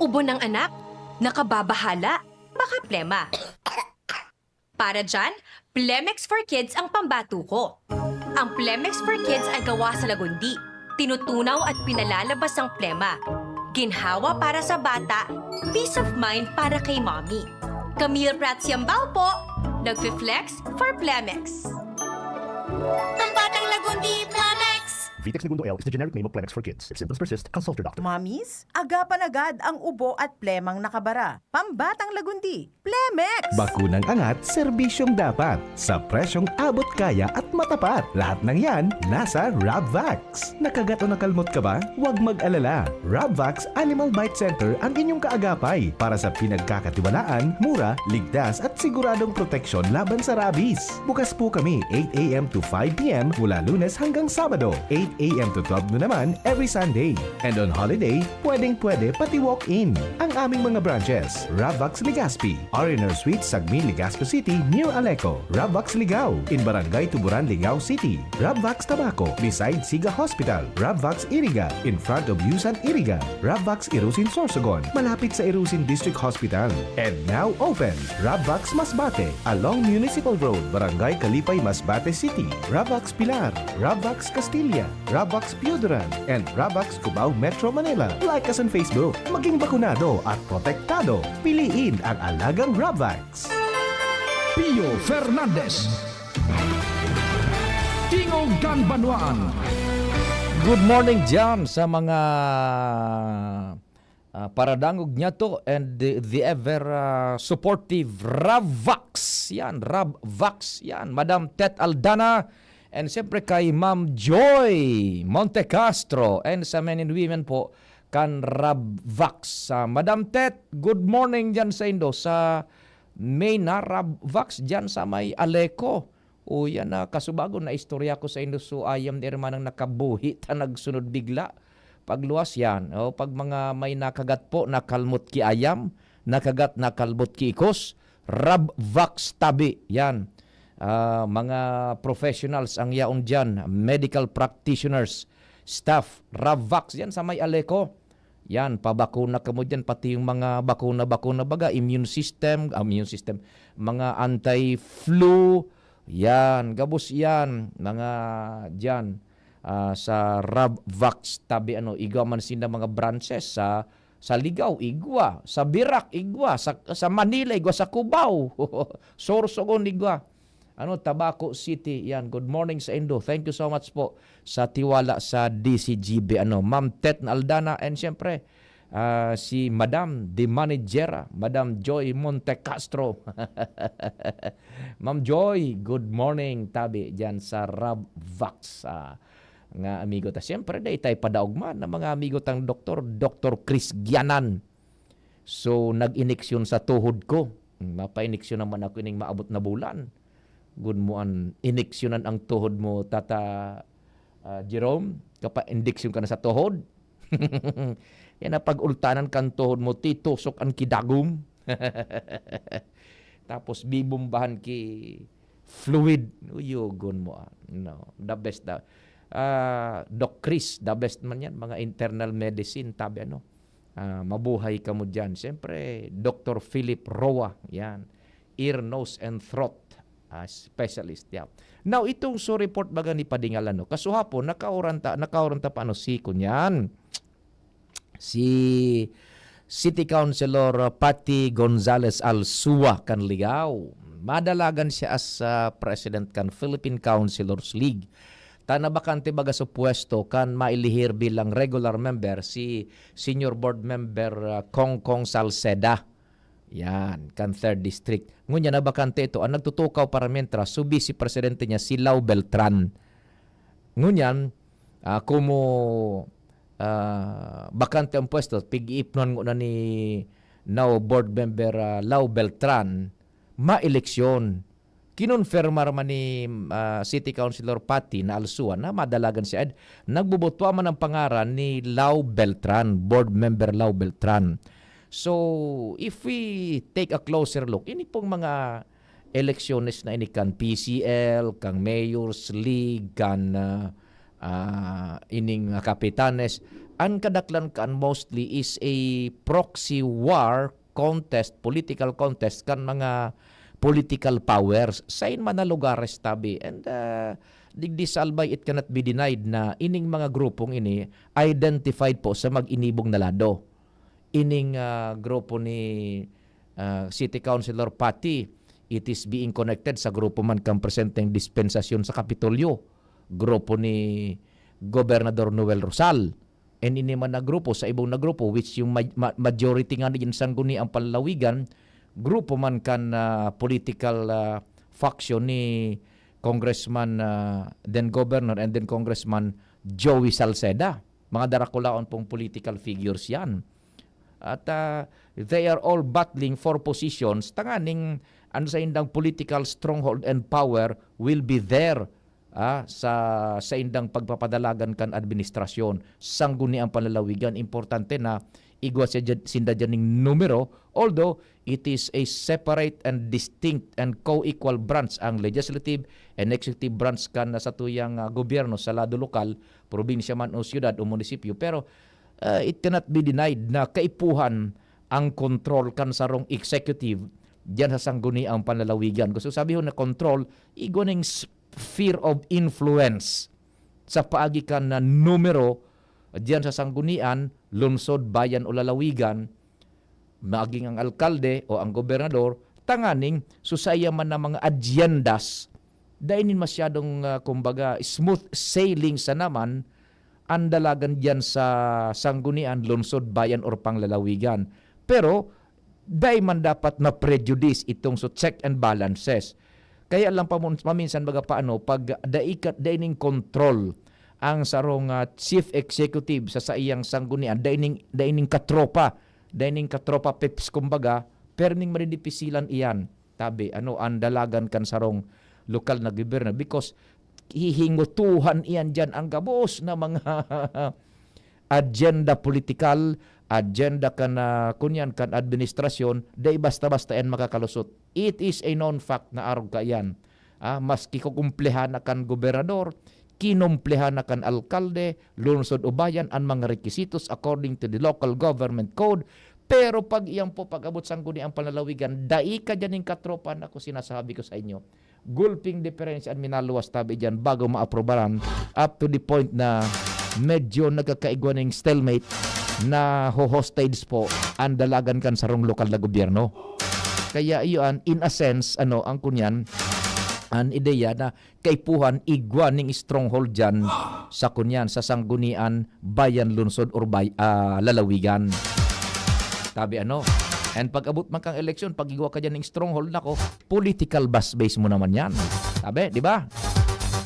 Ubo ng anak? Nakababahala? Baka plema. Para dyan, Plemex for Kids ang pambato ko. Ang Plemex for Kids ay gawa sa lagundi. Tinutunaw at pinalalabas ang plema. Ginhawa para sa bata, peace of mind para kay mommy. Camille Prats Yambao po, nagfi-flex for Plemex. Pambatang lagundi, Plemex! Vitex Segundo L is the generic name of Plemex for kids. If symptoms persist, consult your doctor. Mommies, agapan agad ang ubo at plemang nakabara. Pambatang lagundi, Plemex! Bakunang angat, serbisyong dapat. Sa presyong abot kaya at matapat. Lahat ng yan, nasa Rabvax. Nakagat o nakalmot ka ba? Huwag mag-alala. Rabvax Animal Bite Center ang inyong kaagapay para sa pinagkakatiwalaan, mura, ligtas at siguradong proteksyon laban sa rabies. Bukas po kami 8 a.m. to 5 p.m. mula Lunes hanggang Sabado, 8 a.m. to 12 noon naman every Sunday. And on holiday, pwedeng-pwede pati walk-in. Ang aming mga branches, Rabvax Legazpi, Ariner Suite, Sagmi, Legazpi City, near Aleco. Rabvax Ligao, in Barangay Tuburan, Ligao City. Rabvax Tabaco, beside Siga Hospital. Rabvax Iriga, in front of Yusan Iriga. Rabvax Irusin Sorsogon, malapit sa Irusin District Hospital. And now open, Rabvax Masbate, along Municipal Road, Barangay Kalipay, Masbate City. Rabvax Pilar, Rabvax Castilla, Rabvax Piudaran, and Rabvax Cubao Metro Manila. Like us on Facebook. Maging bakunado at protektado. Piliin ang alagang Rabvax. Pio Fernandez. Tingogan Banwaan. Good morning dyan sa mga paradangog niya to and the ever supportive Rabvax. Yan, Rabvax. Yan, Madam Tet Aldana. And siyempre kay Ma'am Joy Monte Castro and sa men and women po kan Rabvax. Madam Tet, good morning dyan sa Indo sa may na Rabvax dyan sa may Aleco. O yan na kasubago na istorya ko sa Indo so ayam di hermanang nakabuhi ta nagsunod bigla. Pagluwas yan. O, pag mga may nakagat po nakalmot ki ayam, nakagat nakalmot ki ikos, Rabvax tabi. Yan. Mga professionals ang yaon dyan, medical practitioners, staff, Rabvax yan sa may Aleco. Yan, pabakuna ka mo dyan, pati yung mga bakuna baga, immune system, mga anti-flu, yan, gabos yan, mga dyan sa Rabvax tabi, igaw man sila mga branches sa Ligao, igwa, sa Birak, igwa, sa Manila, igwa, sa Cubao, Sorsogon, igwa. Tabaco City. Yan. Good morning sa Indo. Thank you so much po sa tiwala sa DCGB. Ma'am Tet Aldana and siyempre si Madam de Manigera, Madam Joy Monte Castro. Ma'am Joy, good morning tabi diyan sa Rabvax. Nga amigo ta. Siyempre day tay padaugman ng mga amigo tang Dr. Chris Gianan. So nag-iniksyon sa tuhod ko. Mapa-iniksyon naman ako ining maabot na bulan. Good mo an iniksyonan ang tuhod mo, Tata Jerome. Kapag indiksyon ka na sa tuhod, yan na pag-ultanan kan tuhod mo, titusok ang kidagum. Tapos bibumbahan ki fluid. Uyugon mo. The best. Doc Chris, the best man yan. Mga internal medicine, tabi mabuhay ka mo dyan. Siyempre, Dr. Philip Roa. Yan. Ear, nose, and throat. Specialist. Yeah. Now, itong so report baga ni Padingalan, kasuhapon, nakauranta pa si kunyan. Si City Councilor Patty Gonzales Alsua kan Ligao. Madalagan siya as President kan Philippine Councilors League. Tanabakante baga sa pwesto kan mailihir bilang regular member si Senior Board Member Kongkong Salceda. Yan, kan 3rd District. Ngunya na bakante ito, ang nagtutukaw para mientras, subi si presidente niya, si Lau Beltran. Ngunyan, kumo bakante ang pwesto, pig-iipnon na ni now board member Lau Beltran, ma-eleksyon. Kinonfirmar man ni City Councilor Pati na Alsuan na madalagan si Ed, nagbubutwa man ang pangaran ni Lau Beltran, board member Lau Beltran. So, if we take a closer look, ini pong mga elections na ini kan PCL, kang Mayor's League, kan ining kapitanes, ang kadaklan kan mostly is a proxy war contest, political contest, kan mga political powers sa man na lugares tabi. And digdisalbay, it cannot be denied na ining mga grupong ini identified po sa mag-inibong na lado. Ining grupo ni City Councilor Pati, it is being connected sa grupo man kang presenteng dispensasyon sa Kapitolyo. Grupo ni Gobernador Noel Rosal. And ini man na grupo sa ibang na grupo, which yung majority nga din sangguni ang panlawigan, grupo man kan political faction ni Congressman, then Governor, and then Congressman Joey Salceda. Mga darakulaon pong political figures yan. At they are all battling for positions. Tanganing ano sa indang political stronghold and power will be there sa indang pagpapadalagan kan administrasyon. Sangguni ang panlalawigan. Importante na igwa sinda dyan ng numero, although it is a separate and distinct and co-equal branch ang legislative and executive branch kan sa tuyang gobyerno sa lado lokal, probinsya man o siyudad o munisipyo. Pero it cannot be denied na kaipuhan ang control kan sarong executive diyan sa sangguni ang panlalawigan. Gusto sabihin na control, igoning sphere of influence sa paagi kan na numero diyan sa sanggunian, lungsod, bayan o lalawigan, maging ang alkalde o ang gobernador, tanganing susaya man na mga agendas, dainin masyadong kumbaga smooth sailing sa naman ang dalagan diyan sa sanggunian, lungsod, bayan or panglalawigan. Pero dahil man dapat na prejudice itong so check and balances. Kaya lang paminsan baga paano pag daining control ang sarong chief executive sa iyang sanggunian, daining katropa peps kumbaga, perning maridipisilan iyan. Tabi, ang dalagan kan sarong lokal na gobyerno because hihingutuhan iyan dyan ang gabos na mga agenda political, agenda kan kunyan kan administrasyon, day basta-basta yan makakalusot. It is a known fact na arog ka yan. Maski kukumplehan na kan gobernador, kinumplehan na kan alkalde, lungsod o bayan ang mga requisitos according to the local government code. Pero pag iyan po pag-abot sangguni ang panlalawigan, dai ka dyan yung katropa na ko sinasabi ko sa inyo. Gulping difference ang minaluwas tabi dyan bago maaprobaran up to the point na medyo nagkakaigwa ng stalemate na hostage po ang dalagan kan sarong lokal na gobyerno. Kaya iyon, in a sense, ang kunyan, ang ideya na kaipuhan igwa ning stronghold dyan sa kunyan, sa sanggunian, bayan, lungsod, or lalawigan. Tabi and pag abot man kang eleksyon, pag igwa ka dyan ng stronghold, nako, political base mo naman yan. Tabi, di ba?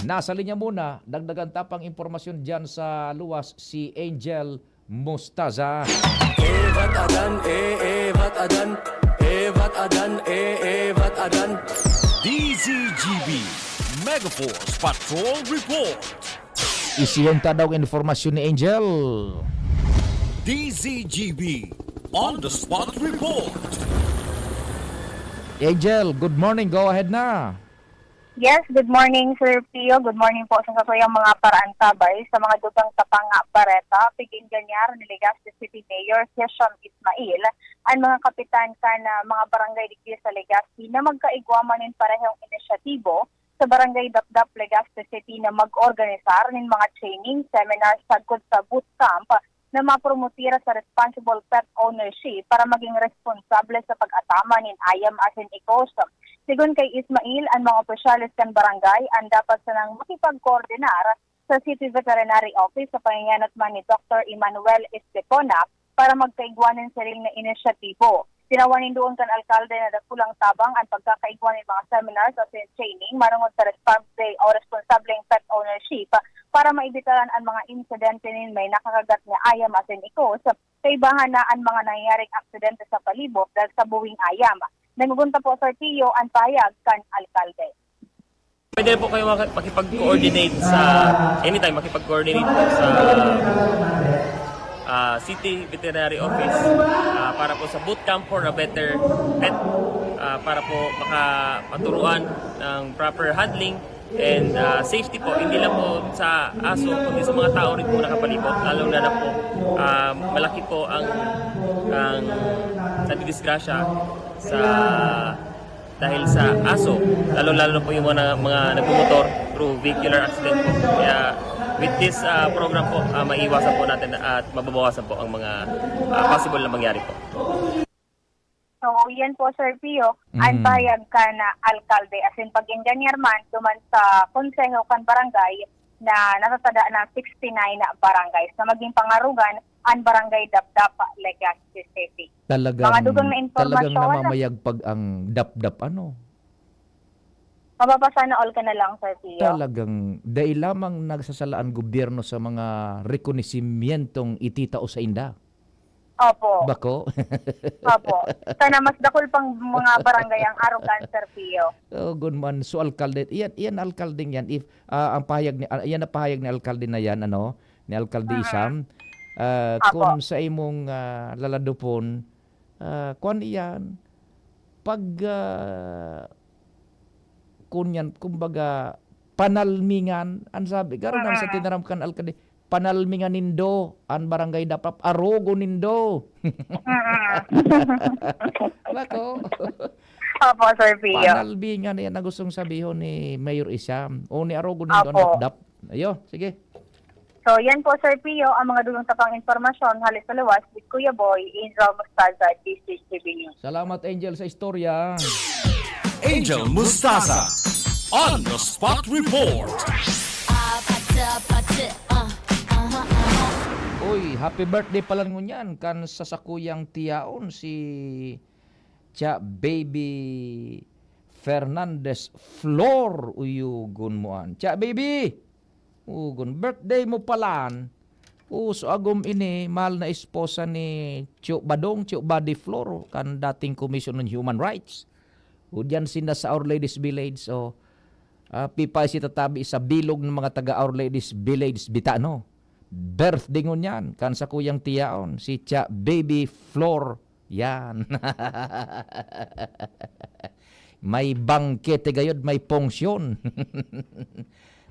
Nasa linya muna, dagdagan tapang impormasyon dyan sa luwas, si Angel Mustaza. Evat Adan, Evat Adan, Evat Adan, Evat Adan. DZGB Megaforce Patrol Report. Isiyenta daw ang informasyon ni Angel. DZGB On the Spot Report. Angel, good morning. Go ahead na. Yes, good morning, Sir Pio. Good morning po sa katuyang mga paraantabay sa mga dugang Tapanga, Bareta, Piginganyar, ni Legazpi City Mayor Session Ismail, ang mga kapitan ka na mga barangay dikti sa Legazpi na magkaigwaman ng parehong inisyatibo sa barangay Dapdap, Legazpi City na mag-organisar ng mga training, seminar, sagod sa bootcamp na mapromotira sa responsible pet ownership para maging responsable sa pag-atama ng ayam asin ecosystem. Sigun kay Ismail, ang mga opisyalis kan barangay ang dapat sanang makipag-koordinar sa City Veterinary Office sa panginganat man ni Dr. Emmanuel Estepona para magkaigwanan sariling na inisyatibo. Tinawanin doon kan alkalde na dakulang tabang ang pagkakaigwan ng mga seminars o training marungon sa responsableng pet ownership para maibitaran ang mga insidente nin may nakakagat nga ayam asin ikos sa ibahan na ang mga nangyayaring aksidente sa palibot dahil sa buwing ayam. Nangugunta po Sir Pio ang payag kan alkalde. Pwede po kayo makipag-coordinate sa anytime, makipag-coordinate po sa City Veterinary Office para po sa bootcamp for a better pet para po makapaturuan ng proper handling and safety po, hindi lang po sa aso kundi sa mga tao rin po nakapalibot, lalo na po malaki po ang nadidisgrasya sa dahil sa aso, lalo po yung mga nagmumotor through vehicular accident po. Kaya with this program po, maiwasan po natin at mababawasan po ang mga possible na mangyari po. So, yan po, Sir Pio, ang payag ka na alkalde. As in, pag-engineer man, tuman sa konseho kan barangay na natatada na 69 na barangay na maging pangarugan ang barangay Dapdap, Legazpi City. Mga dugang na talagang informasyon, namamayagpag ang dap-dap ano. mababasa na all ka na lang, Sir Pio. Talagang dahil lamang nagsasalaan gobyerno sa mga rekonisimientong ititao sa inda. Opo. Bako? Opo. Sana mas dakol pang mga barangay ang arugan, Sir Pio. Oh, good man. So alkalde, yan alkaldeng yan. If ang pahayag ni yan na pahayag ni alkalde na yan ano, ni Alkalde Isam. Kung sa imong laladupon, kuan iyan pag kun yan kumbaga panalmingan ang sabi karon sa tinaramkan alkalde panalmingan nindo ang barangay dapat arogo nindo. Lako. Opo, Sir Pio. Panalmingan yan na gustong sabihin ni Mayor Isam. O ni arogo nindo ang dap. Ayo, sige. So, yan po, Sir Pio, ang mga dulong tapang informasyon halos sa luwas with Kuya Boy, Angel Mustaza, DCTV. Salamat, Angel, sa istorya. Angel Mustaza on the spot report. Uy, happy birthday pala ngunyan kan sa sakuyang tiyaon si Cha Baby Fernandez Flor uyugon moan. Cha Baby, ugon birthday mo palan. So agom ini mahal na esposa ni Chio Badong, Chio Badi Flor kan dating Commission on Human Rights. Udyan sinda sa Our Ladies Village. So pipay si tatabi sa bilog ng mga taga Our Ladies Village Bitano. Birthday ngon yan kan sa kuyang tiyaon si Cha Baby Flor yan. May bangkete gayod, may pongsyon.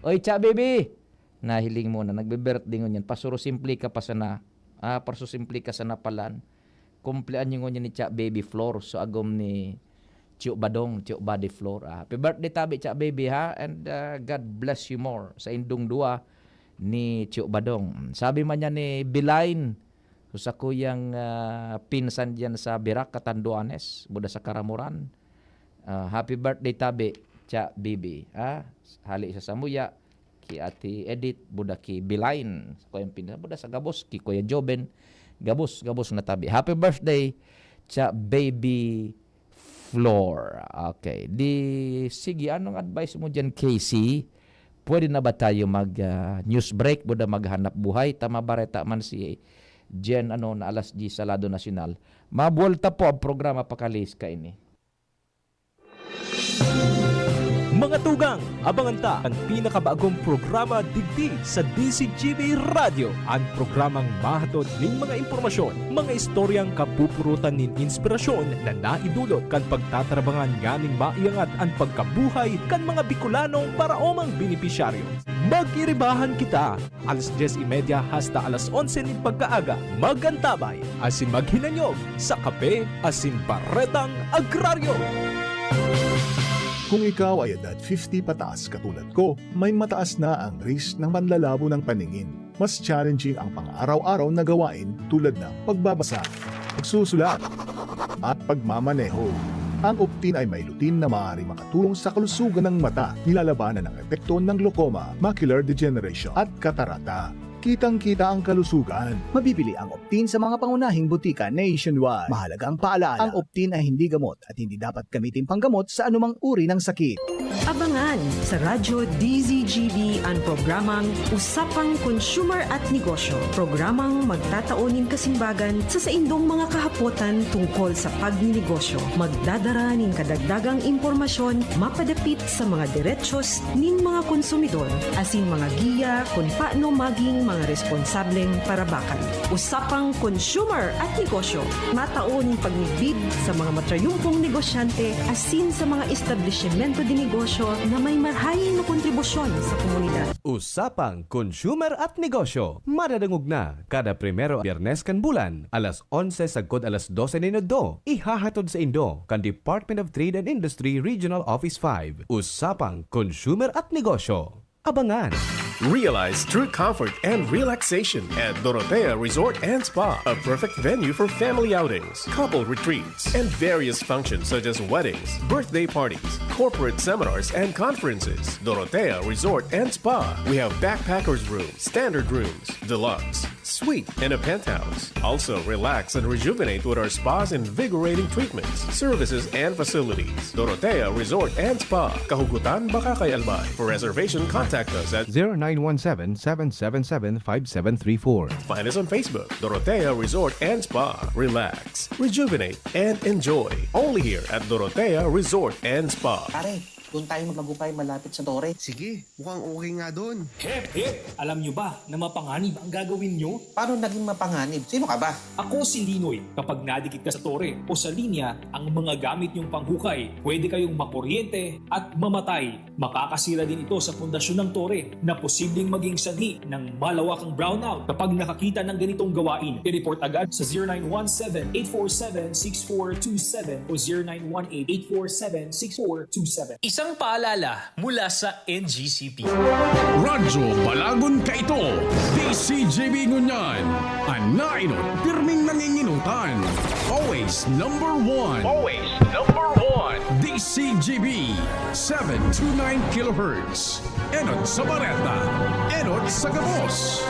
Oy Cha Baby, nahiling mo na nagbe-birthday ngon yan. Pasuro simple ka pa sana. Pasuro simple ka sana palan. Kumplean nyo ngon yan ni Cha Baby Flor so agom ni Chio Badong, Chio Badi Flor. Happy birthday tabi Cha Baby ha, and God bless you more sa indong dua ni Chio Badong. Sabi man niya ni Bilain sa kuyang pinsan diyan sa Birak, Catanduanes, buda sa Karamuran. Happy birthday tabi Cha Baby ha. Hali sa Samuya ki Ati Edith buda ki Bilain sa kuyang pinsan buda sa Gabos ki Kuya Joben Gabos na tabi. Happy birthday Cha Baby Flor. Okay. Sige, anong advice mo dyan, Casey? Pwede na ba tayo mag-news break? Buda maghanap buhay? Tama bareta man si Jen na alas 10 sa Lado Nacional. Mabuelta po ang programa pakalis ka ini. Mga tugang, abangan ta ang pinakabagong programa digdi sa DCGB Radio. Ang programang mahatod ning mga impormasyon, mga istoryang kapupurutan nin inspirasyon na naidulot kan pagtatrabangan nganing maiangat ang pagkabuhay kan mga Bicolanong para omang benepisyaryo. Magiribahan kita alas 10:30 hasta alas 11 nin pagkaaga. Magantabay asin maghinanyog sa kape asin baretang agraryo. Kung ikaw ay edad 50 pataas katulad ko, may mataas na ang risk ng panlalabo ng paningin. Mas challenging ang pang-araw-araw na gawain tulad ng pagbabasa, pagsusulat, at pagmamaneho. Ang Optin ay may lutin na maaaring makatulong sa kalusugan ng mata, nilalabanan ng epekto ng glaucoma, macular degeneration at katarata. kitang-kita ang kalusugan. Mabibili ang Optin sa mga pangunahing butika nationwide. Mahalagang paalala, ang Optin ay hindi gamot at hindi dapat gamitin panggamot sa anumang uri ng sakit. Abangan sa Radyo DZGB ang programang Usapang Consumer at Negosyo. Programang magtataunin kasimbagan sa saindong mga kahapotan tungkol sa pagninegosyo. Magdadara ning kadagdagang impormasyon mapadapit sa mga diretsyon ning mga konsumidor asin mga giya kung paano maging mga responsableng parabakan. Usapang Consumer at Negosyo. Mataon ning pagnibid sa mga matrayumpong negosyante asin sa mga establishmento di negosyo na may marhayin na kontribusyon sa komunidad. Usapang Consumer at Negosyo. Madadangog na kada primero Biyernes kan bulan, alas 11 sagkod alas 12 minuto. Ihahatod sa Indo kan Department of Trade and Industry Regional Office 5. Usapang Consumer at Negosyo. Abangan! Realize true comfort and relaxation at Dorotea Resort and Spa, a perfect venue for family outings, couple retreats, and various functions such as weddings, birthday parties, corporate seminars, and conferences. Dorotea Resort and Spa. We have backpackers rooms, standard rooms, deluxe, suite, and a penthouse. Also, relax and rejuvenate with our spas invigorating treatments, services, and facilities. Dorotea Resort and Spa, Kahugutan, Bakakay, Albay. For reservation, contact us at 0917-777-5734. Find us on Facebook, Dorotea Resort and Spa. Relax, rejuvenate, and enjoy. Only here at Dorotea Resort and Spa. Pare, doon tayo magmagupay malapit sa Tore. Sige, mukhang okay nga doon. Hep, hep! Alam nyo ba na mapanganib ang gagawin nyo? Paano naging mapanganib? Sino ka ba? Ako si Linoy. Kapag nadikit ka sa tore o sa linya, ang mga gamit nyong panghukay, pwede kayong makuryente at mamatay. Makakasira din ito sa pundasyon ng tore na posibleng maging sanhi ng malawakang brownout. Kapag nakakita ng ganitong gawain, i-report agad sa 0917-847-6427 o 0918-847-6427. Isang paalala mula sa NGCP. Radyo Balagon Kaito, DCGB Ngunyan, Anainot, pirming nanginginutan. Always number one. Always number one. DCGB, 729 kHz. Enot sa Bareta, Enot sa Gabos.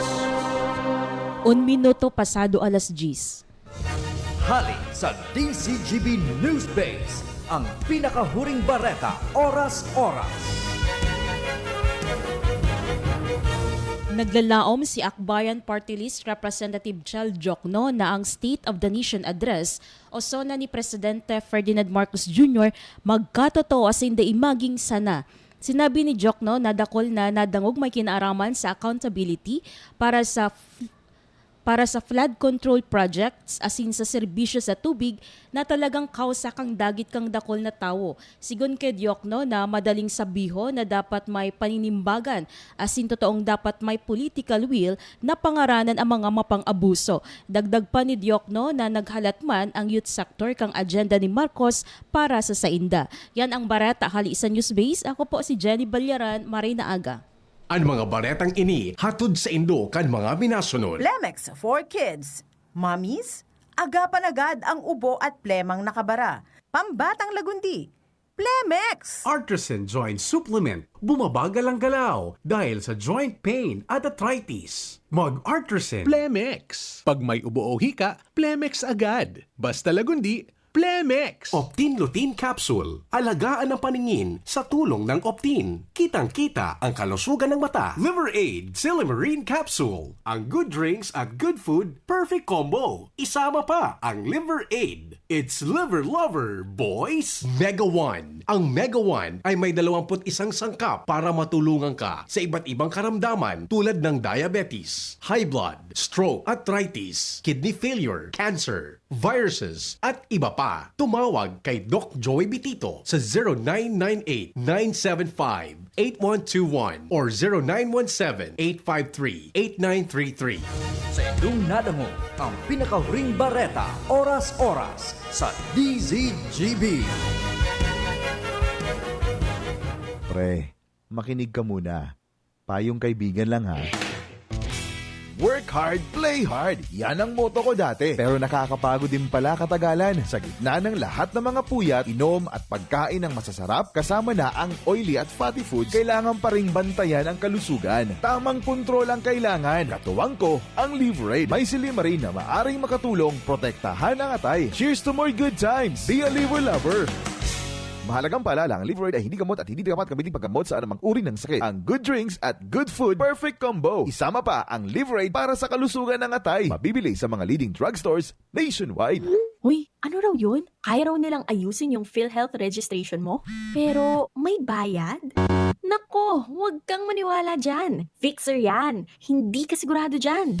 1 minuto pasado alas 10. Hali sa DCGB News Base, ang pinakahuring bareta, oras-oras. Naglalaom si Akbayan Party List Representative Chel Jokno na ang State of the Nation Address o sona ni Presidente Ferdinand Marcos Jr. magkatotoo asin da imaging sana. Sinabi ni Jokno na dakol na nadangog may kinaaraman sa accountability para sa flood control projects asin sa serbisyo sa tubig na talagang kausa kang dagit kang dakol na tawo. Sigon kay Diokno na madaling sabiho na dapat may paninimbagan asin totoong dapat may political will na pangaranan ang mga mapang-abuso. Dagdag pa ni Diokno na naghalat man ang youth sector kang agenda ni Marcos para sa sainda. Yan ang Bareta Hali sa News Base. Ako po si Jenny Balyaran, Marina Aga. Ang mga baretang ini hatod sa Indo kan mga minasunod. Plemex for Kids. Mommies, agapan agad ang ubo at plemang nakabara. Pambatang lagundi. Plemex! Artisan Joint Supplement. Bumabagal ang galaw dahil sa joint pain at arthritis. Mag-Artisan. Plemex. Pag may ubo o hika, Plemex agad. Basta lagundi, Plemex. Optin Lutein Capsule. Alagaan ang paningin sa tulong ng Optin. Kitang-kita ang kalusugan ng mata. Liver Aid Silimarine Capsule. Ang good drinks at good food, perfect combo. Isama pa ang Liver Aid. It's liver lover, boys! Mega One. Ang Mega One ay may 21 sangkap para matulungan ka sa iba't ibang karamdaman tulad ng diabetes, high blood, stroke, arthritis, kidney failure, cancer, viruses, at iba pa. Tumawag kay Doc Joey Bitito sa 0998-975-8121 or 0917-853-8933. Sa indong nadango, ang pinakahuring bareta, oras-oras sa DZGB. Pre, makinig ka muna. Payong kaibigan lang ha. Work hard, play hard. Yan ang motto ko dati. Pero nakakapagod din pala katagalan. Sa gitna ng lahat ng mga puyat, inom at pagkain ng masasarap, kasama na ang oily at fatty foods, kailangan pa ring bantayan ang kalusugan. Tamang kontrol ang kailangan. Katuwang ko, ang Liverade. May silimarin na maaring makatulong protektahan ang atay. Cheers to more good times. Be a liver lover. Mahalagang paalala, ang Liverade ay hindi gamot at hindi dapat gamitin paggamot sa anumang uri ng sakit. Ang good drinks at good food, perfect combo. Isama pa ang Liverade para sa kalusugan ng atay. Mabibili sa mga leading drugstores nationwide. Uy, ano raw yun? Kaya raw nilang ayusin yung PhilHealth registration mo? Pero may bayad? Nako, huwag kang maniwala dyan. Fixer yan. Hindi ka sigurado dyan.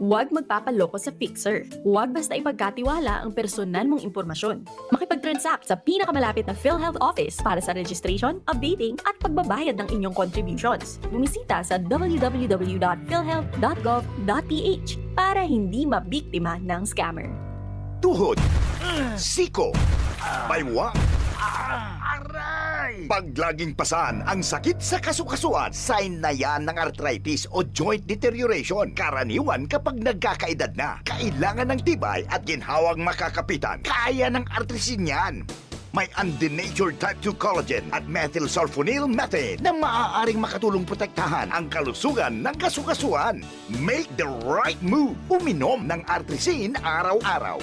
Huwag magpapaloko sa Fixer. Huwag basta ipagkatiwala ang personal mong impormasyon. Makipag-transact sa pinakamalapit na PhilHealth office para sa registration, updating at pagbabayad ng inyong contributions. Bumisita sa www.philhealth.gov.ph para hindi mabiktima ng scammer. Tuhod, siko, baywa, pag laging pasan ang sakit sa kasukasuan, sign na yan ng arthritis o joint deterioration. Karaniwan kapag nagkakaedad na, kailangan ng tibay at ginhawang makakapitan. Kaya ng artrisin yan. May undenatured type 2 collagen at methylsulfonyl methane na maaaring makatulong protektahan ang kalusugan ng kasukasuan. Make the right move. Uminom ng artrisin araw-araw.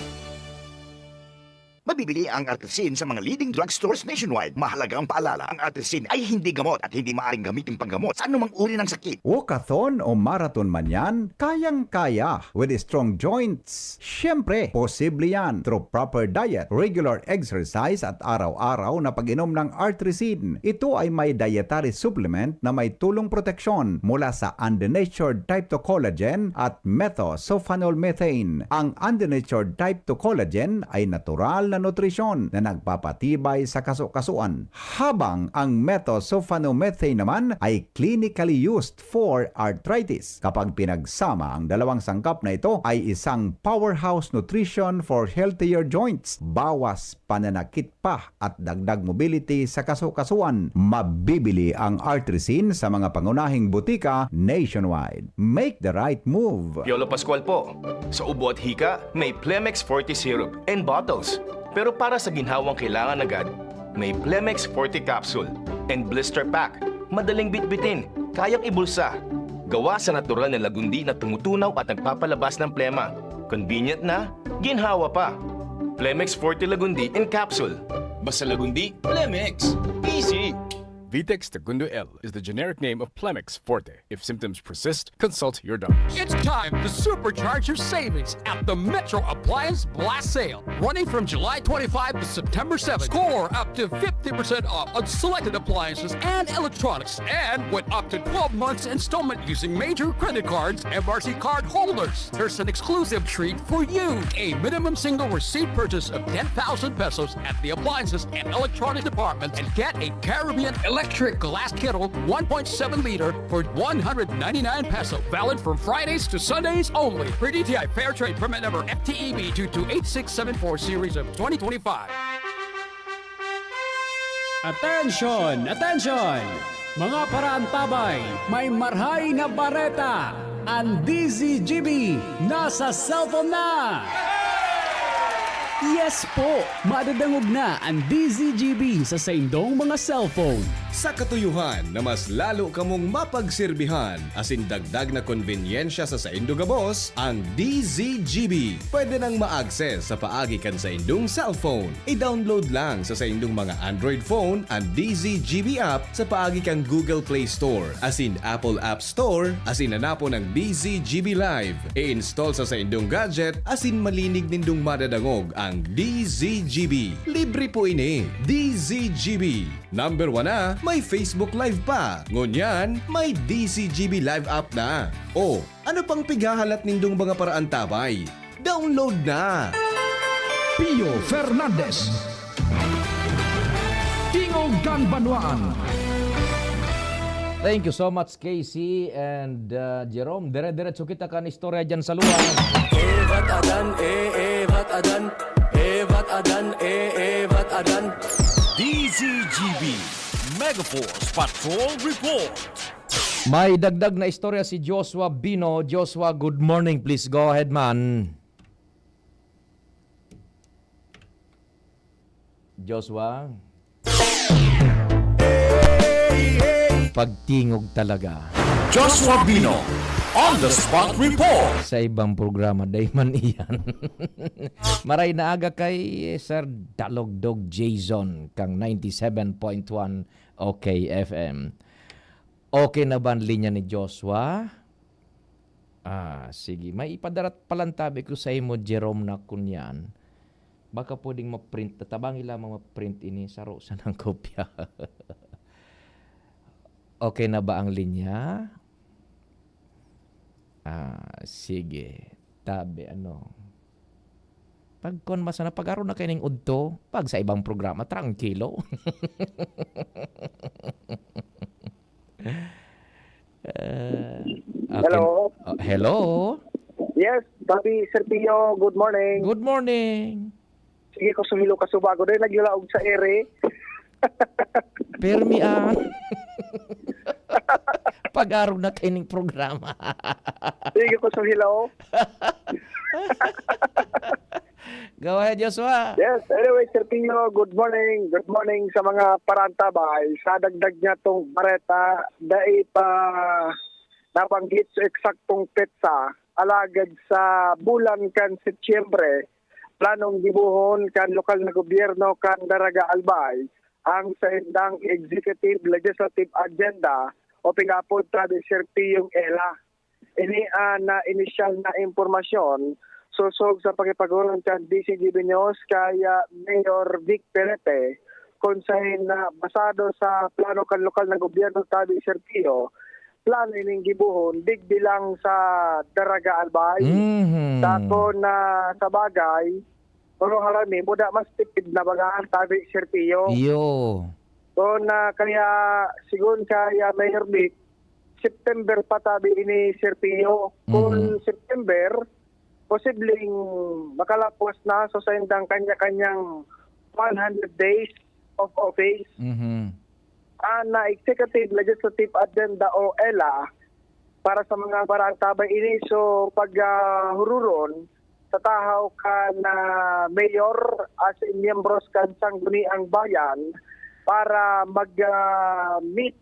Mabibili ang artrisin sa mga leading drugstores nationwide. Mahalaga ang paalala, ang artrisin ay hindi gamot at hindi maaaring gamitin panggamot sa anumang uri ng sakit. Walkathon o marathon man yan, kayang-kaya with strong joints. Siyempre, posible yan through proper diet, regular exercise at araw-araw na pag-inom ng artrisin. Ito ay may dietary supplement na may tulong proteksyon mula sa undenatured type 2 collagen at methylsulfonyl methane. Ang undenatured type 2 collagen ay natural na nutrisyon na nagpapatibay sa kasukasuan, habang ang methylsulfonomethane naman ay clinically used for arthritis. Kapag pinagsama ang dalawang sangkap na ito ay isang powerhouse nutrition for healthier joints, bawas pananakit pa at dagdag mobility sa kasukasuan. Mabibili ang artrisin sa mga pangunahing butika nationwide. Make the right move. Piolo Pascual po. Sa ubo at hika, may Plemex Forte Syrup and bottles. Pero para sa ginhawang kailangan agad, may Plemex Forte Capsule and Blister Pack. Madaling bitbitin, kayang ibulsa. Gawa sa natural na lagundi na tumutunaw at nagpapalabas ng plema. Convenient na, ginhawa pa. Plemex Forte Lagundi and Capsule. Basta lagundi, Plemex. Easy! Vitex Segundo L is the generic name of Plemex Forte. If symptoms persist, consult your doctor. It's time to supercharge your savings at the Metro Appliance Blast Sale. Running from July 25 to September 7. Score up to 50% off on selected appliances and electronics. And with up to 12 months installment using major credit cards, MRC card holders. There's an exclusive treat for you. A minimum single receipt purchase of 10,000 pesos at the appliances and electronic department and get a Caribbean electric glass kettle 1.7 liter for 199 peso. Valid from Fridays to Sundays only. Per DTI Fair Trade Permit Number FTEB 228674 Series of 2025. Attention! Attention! Mga paraantabay, may marhay na bareta. Ang DZGB nasa cellphone na! Yes po! Madadangog na ang DZGB sa saindong mga cellphone. Sa katuyuhan na mas lalo kamong mapagsilbihan asin dagdag na konbinyensya sa saindo gabos, ang DZGB pwede nang ma-access sa paagi kan sa indong cellphone. I-download lang sa saindong mga Android phone ang DZGB app sa paagi kan Google Play Store asin Apple App Store asin hanapo ng DZGB Live. I-install sa saindong gadget asin malinig nindong madadangog ang DZGB. Libre po ini. DZGB. Number 1 na, may Facebook Live pa. Ngunyan, may DZGB Live app na. O, ano pang pigahalat nindong mga paraan tabay? Download na! Pio Fernandez, Tingog Ganbanwaan. Thank you so much, Casey and Jerome. Dire-diretso kita kan istorya dyan sa luwa. Evat adan, evat adan, evat adan, evat adan. DZGB Megaforce Patrol Report. May dagdag na istorya si Joshua Bino. Joshua, good morning. Please go ahead, man. Joshua? Pagtingog talaga. Joshua Bino, on the spot report. Sa ibang programa, dayman iyan. Maray na aga kay Sir Dalogdog Jason kang 97.1 OK FM. Okay na ba ang linya ni Joshua? Sige. May ipadarat palantabi ko sa imo, Jerome, na kunyan. Baka pwedeng ma-print. Tabangi lamang ma-print ini sa rosa ng kopya. Okay na ba ang linya? Sige. Tabi, Pagkon masana, pag-aro na kayo ng udto, pag sa ibang programa, tranquilo. Hello? Hello? Yes, Babi Serpio, good morning. Good morning. Sige ko sumilo ka subago dahil nagyulaog sa ere. Permi pag-aro na kayo ng programa. Sige ko sumilo. Go ahead, Joshua. Yes, anyway, Serpio, good morning. Good morning sa mga parantabay. Sa dagdag niya tong bareta, dahil pa nabanggit sa eksaktong petsa, alagad sa bulan kan Setyembre, planong gibuhon kan lokal na gobyerno kan Daraga Albay ang sa indang executive legislative agenda o pingapod tabi Serpio yung ELA. Ini na inisyal na impormasyon susog sa pagipagulong sa DCGB News kaya Mayor Vic Perete kung saan na basado sa plano kan lokal na gobyerno tabi Serpio, plano ining gibuhon digdi lang sa Daraga Albay. Dako na sa bagay, pero harami, muda mas tipid na bagaan tabi Serpio. Iyo. So na kaya sigun kaya Mayor Vic, September pa tabi ini Serpio. Kung September, posibleng makalapos na so sa indang kanya-kanyang 100 days of office. Na Executive Legislative Agenda o ELA para sa mga barantabay ini. So pag hururon sa tahaw ka na mayor as in miyembros kan sangguniang bayan para mag-meet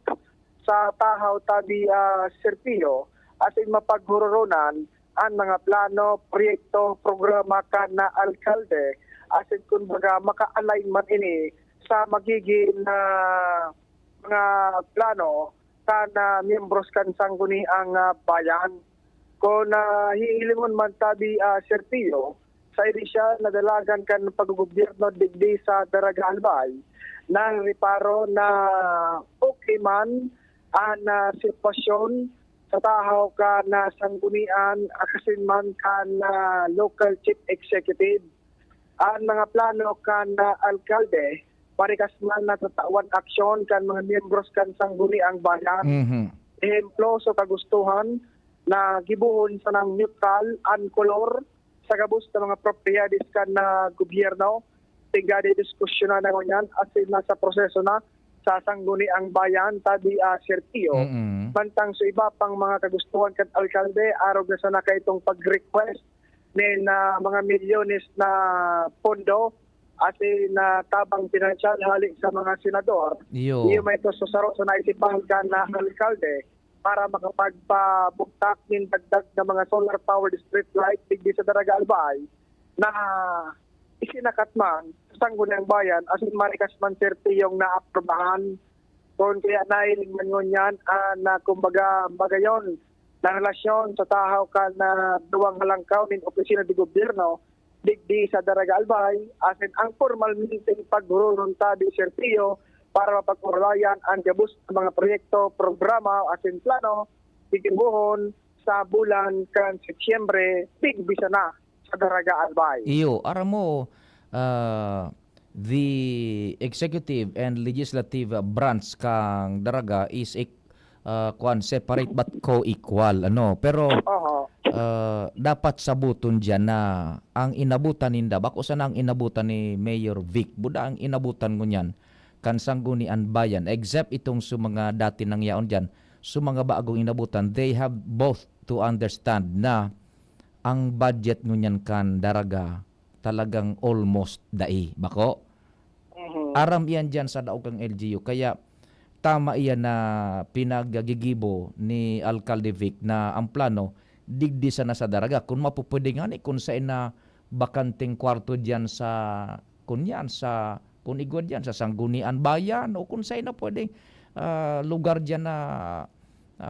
sa tahaw tabi Serpio as in mapaghururonan ang mga plano, proyekto, programa ka na alkalde as in kumbaga maka-align man ini sa magiging mga plano ka na miyembros kan sangguni ang bayan. Kung hihilingon man tabi Serpio, sa edisya na dalagan kan pag-gobyerno digdi sa Daraga Albay, nang riparo na okay man ang sitwasyon sa tahaw ka na sanggunian akasin man ka na local chief executive. Ang mga plano ka na alkalde, parikas man na tatawan aksyon kan mga miyembros kan sangguni ang bayan. Ehemplo so kagustuhan na gibuhon sa ng neutral and color sa gabos ng mga propiedades kan na gobyerno. Tigadi diskusyon na nganyan asin nasa proseso na sa sangguni ang bayan tabi Serpio. Bantang sa iba pang mga kagustuhan kan alkalde, arog na sana itong pag-request ni na mga milyones na pondo at na tabang pinansyal halik sa mga senador. Iyo may ito susaro sa naisipan ka na alkalde para makapagpabuktak ng dagdag na mga solar powered street light digdi sa Daraga Albay na isinakat man sa sangguniang bayan as in marikas man Serpio yung naaprobahan. Kung kaya nailing man ngunyan na kumbaga bagayon na relasyon sa tahaw ka na duwang halangkaw ng opisina di gobyerno digdi sa Daraga Albay as in ang formal meeting paghururon tabi Serpio para mapag-urayan ang gabos ng mga proyekto, programa as in plano tigibuhon sa bulan kan Setyembre tigbisa na sa Daraga Albay. Iyo, aram mo, the executive and legislative branch kang Daraga is separate but co-equal. Pero dapat sabuton dyan na ang inabutan ninda, bako sana ang inabutan ni Mayor Vic, buda ang inabutan ko niyan, kan sanggunian bayan, except itong mga dati nang yaon dyan, So mga baagong inabutan, they have both to understand na ang budget ngunyan kan daraga talagang almost dai. Bako? Aram iyan dyan sa daog kang LGU. Kaya tama iyan na pinagagigibo ni Alcalde Vic na ang plano, digdi sana sa daraga. Kung mapupwede nga ni, kung saan na bakanting kwarto dyan sa kunyan, sa punigod dyan, sa Sanggunian Bayan, o kung saan na pwede lugar dyan na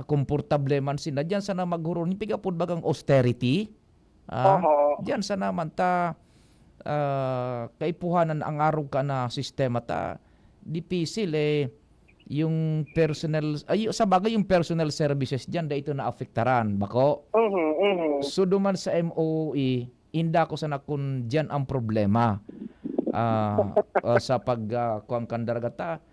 komportable man sila. Dyan sana maghuron. Pigapod bagang austerity. Dyan sana man ta kaipuhanan ang araw ka na sistema ta. Dipisil yung personnel, sa bagay yung personnel services dyan, da ito na-affectaran. Bako? So duman sa MOE, inda ko sana kung dyan ang problema sa pagkuang kandaragata.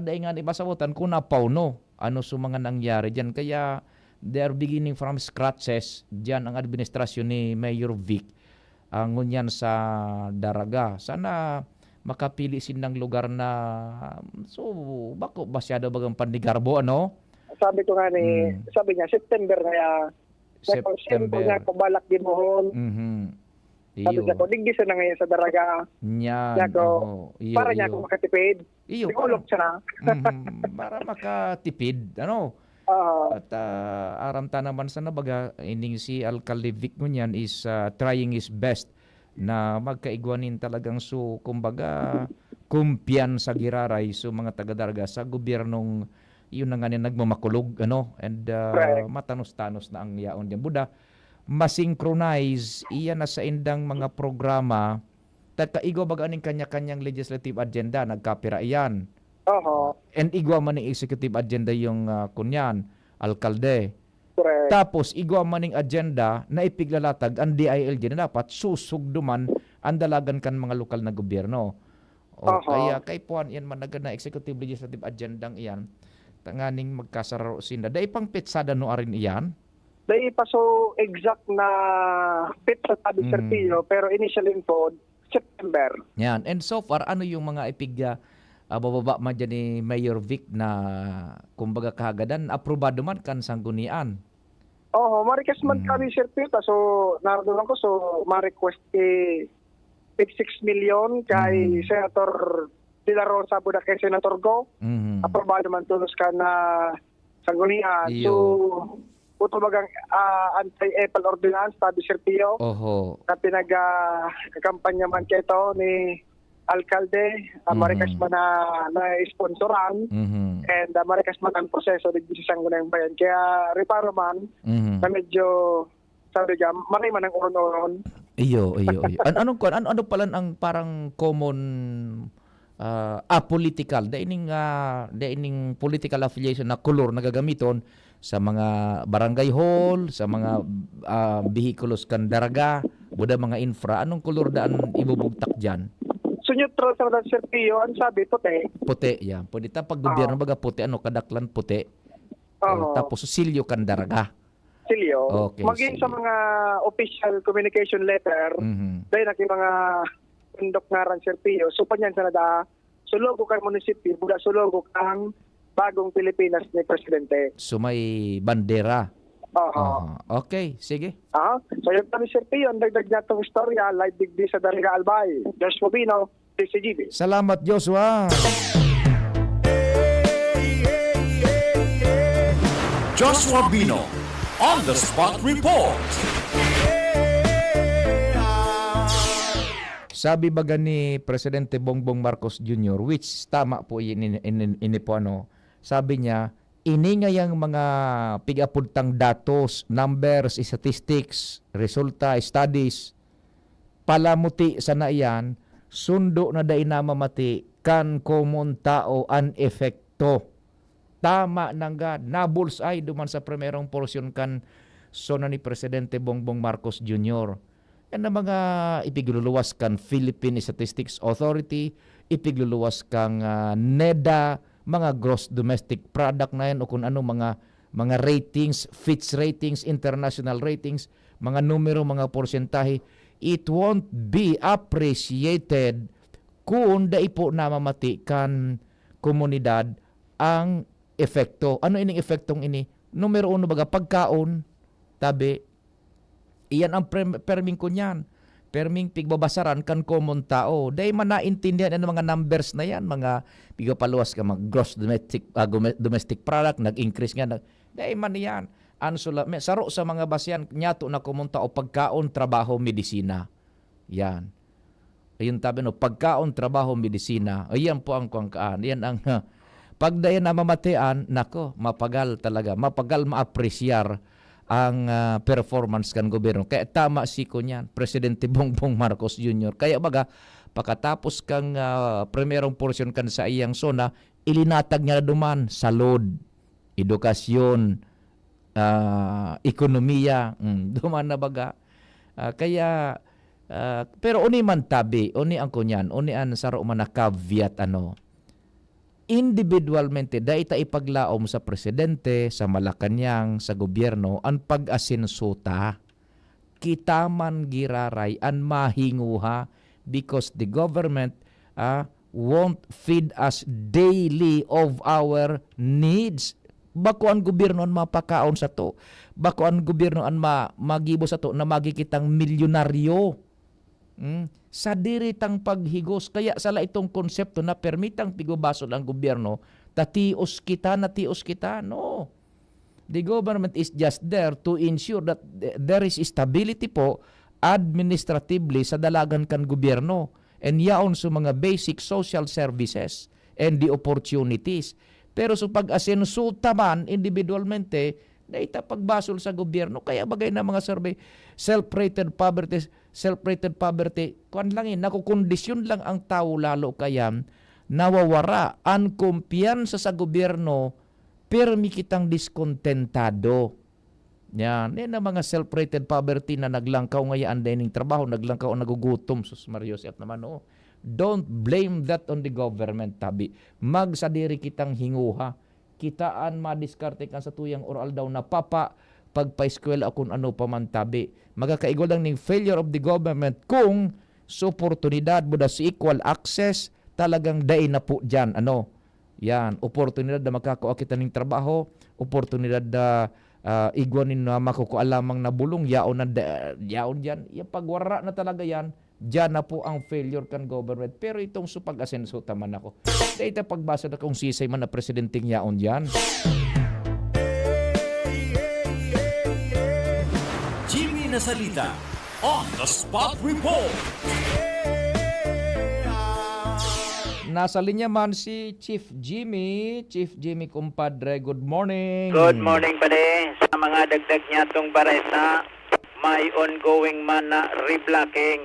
Dahil nga ibasabutan kung napauno ano sa mga nangyari dyan. Kaya they are beginning from scratches dyan ang administrasyon ni Mayor Vic ngunyan sa daraga. Sana makapili sin ng lugar na bako masyado bagang pandigarbo, ano? Sabi ko nga sabi niya, September kaya September niya balak din mohon. Sabi niya ko, digdisa na ngayon sa daraga. Yan. Para niya ako makatipid. Sigulok siya na. Para makatipid. Ano? At aramta naman sa nabaga, ining si Alcalde Vic ngunyan is trying his best na magkaigwanin talagang kumbaga kumpiyan sa giraray mga taga-daraga sa gobyernong yun na nga nagmamakulog, ano? And matanos-tanos na ang yaon diyan. Buda, masynchronize iyan na sa indang mga programa igwa baga aning kanya-kanyang legislative agenda, nagkapira iyan. And igwa man ng executive agenda yung kunyan, alkalde. Correct. Tapos igwa man ng agenda na ipiglalatag ang DILG na dapat susugduman ang dalagan kan mga lokal na gobyerno. Kaya kay puan iyan man na executive legislative agendang iyan, tanganing magkasararo sila. Dahil pang pitsada no arin iyan. Dahil pa so exact na pizza sabi Sir Pio, pero initial info, September. Yan. And so far, ano yung mga ipigya bababa man dyan ni Mayor Vic na kumbaga kahagadan, aprobado man kan Sanggunian? Ma-request man kami Sir Pio, so naroon ko, so ma-request 6 million kay Senator De La Rosa, buda kay Senator Go. Aprobado man tulos ka na Sanggunian. So, puto bagang anti-Apple ordinance, sabi Sir Pio. Na pinag-kampanya man kaya ito ni Alcalde, marikas man na sponsoran, and marikas man ang proseso ng bisisang gunang bayan. Kaya reparo man, na medyo, sabi ka, maray man ang uron-uron. Ano pala ang parang common apolitical, daining political affiliation na kulor na gagamiton sa mga barangay hall, sa mga vehikulos kan daraga, buda mga infra, anong kulor daan ibubugtak dyan? So neutral sa Sir Pio, ang sabi, puti. Puti, yan. Pwede ta pag gobyerno baga puti, kadaklan puti. Tapos silyo kan daraga. Silyo. Okay, maging sa mga official communication letter, dahil nakin mga tundok nga ran Sir Pio, so panyan sa nada, sulogo kang munisipyo, buda sulogo kang bagong Pilipinas ni Presidente. So may bandera. Okay, sige. So yung kami Sir Pio, ang dagdag na itong istorya, live digdi sa Dariga Albay. Joshua Bino, DCGB. Salamat Joshua. Joshua Bino, on the spot report. Sabi baga ni Presidente Bongbong Marcos Jr., which tama po ini po ano, sabi niya, ini nga yung mga pigapuntang datos, numbers, statistics, resulta, studies, palamuti sa na iyan, sundo na day na mamati, kan common tao an efekto. Tama nangga, nabuls ay duman sa primerong porsyon kan sona ni Presidente Bongbong Marcos Jr. Yan na mga ipigluluwas kan Philippine Statistics Authority, ipigluluwas kang NEDA, mga gross domestic product na yan o kung ano mga ratings, Fitch ratings, international ratings, mga numero, mga porsentahe, it won't be appreciated kung dai po namamati kan komunidad ang epekto. Ano ining epektong ini? Numero 1 baga pagkaon, tabi. Iyan ang perming ko niyan. Perming pigbabasaran kan common tao. Dahil man naintindihan ang mga numbers na yan, mga pigapaluwas ka, mga gross domestic product, nag-increase nga. Dahil man yan. Saro sa mga basyan, nyato na common tao, pagkaon, trabaho, medisina. Yan. Ayun tabi no, pagkaon, trabaho, medisina. Ayan po ang kuangkaan. Yan ang, pag dayan na mamatian, nako, mapagal talaga. Mapagal maapresyar ang performance kan gobyerno. Kaya tama si ko niyan, Presidente Bongbong Marcos Jr. Kaya baga, pagkatapos kang primerong portion kan sa iyang zona, ilinatag niya na duman, salud, edukasyon, ekonomiya, duman na baga. Kaya, pero uni man tabi, uni ang kunyan, uni an saro man na caveat individualmente da ita ipaglaom sa presidente, sa Malacanang, sa gobyerno ang pag-asinsuta. Kita man giraray an mahinguha because the government won't feed us daily of our needs. Bako ang gobyerno an mapakaon sa to. Bako ang gobyerno an magibo sa to na magikitang milyonaryo. Sa diritang paghigos. Kaya sala itong konsepto na permitang pigubasol ang gobyerno, tatios kita, natios kita. No. The government is just there to ensure that there is stability po administratively sa dalagan kan gobyerno and yaon sa mga basic social services and the opportunities. Pero sa pag-asensuta man individualmente, na ita pagbasol sa gobyerno. Kaya bagay na mga survey, self-rated poverty, kuan lang nakukondisyon lang ang tao lalo kaya nawawara ang kumpiyansa sa gobyerno, permi kitang diskontentado. Yan na mga self-rated poverty na naglangkaw ngayaan dining trabaho, naglangkaw o nagugutom. Sus Marios at naman Don't blame that on the government, tabi. Magsadiri kitang hinguha. Kitaan madiskarte kan sa tuyang oral daw na pagpa-eskwela kung ano pa man tabi. Magakaigol lang ng failure of the government kung sa oportunidad mo sa equal access talagang day na po dyan. Yan, oportunidad na makakawa kita ng trabaho, oportunidad na igwanin na makukualamang na bulong, yaon dyan. Yung pagwara na talaga yan, dyan na po ang failure kan government. Pero itong supag-asenso taman ako. Dahil pagbasa na kung sisay man na presidenteng yaon dyan. Jimmy Nasalita on the Spot Report. Nasa linya man si Chief Jimmy. Chief Jimmy, kumpadre, good morning. Good morning, pare. Sa mga dagdag niya itong baresa, may ongoing man na reblocking.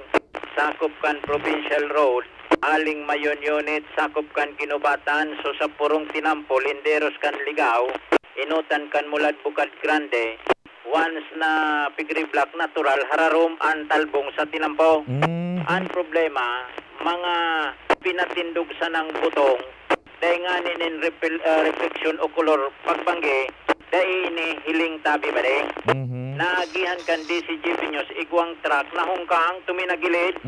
Sakop kan Provincial Road, aling mayon unit, sakop kan Kinubatan, so sa purong tinampo, Linderos kan Ligaw, inutan kan Mulad Bukad Grande, once na pigri-block natural, hararom ang talbong sa tinampo. Ang problema, mga pinatindog sa ng butong, dahil nga ninin reflection o color pagbangge, dahil ini hiling tabi ba Naagihan kan DCGP News igwang truck na hungkang tuminagilid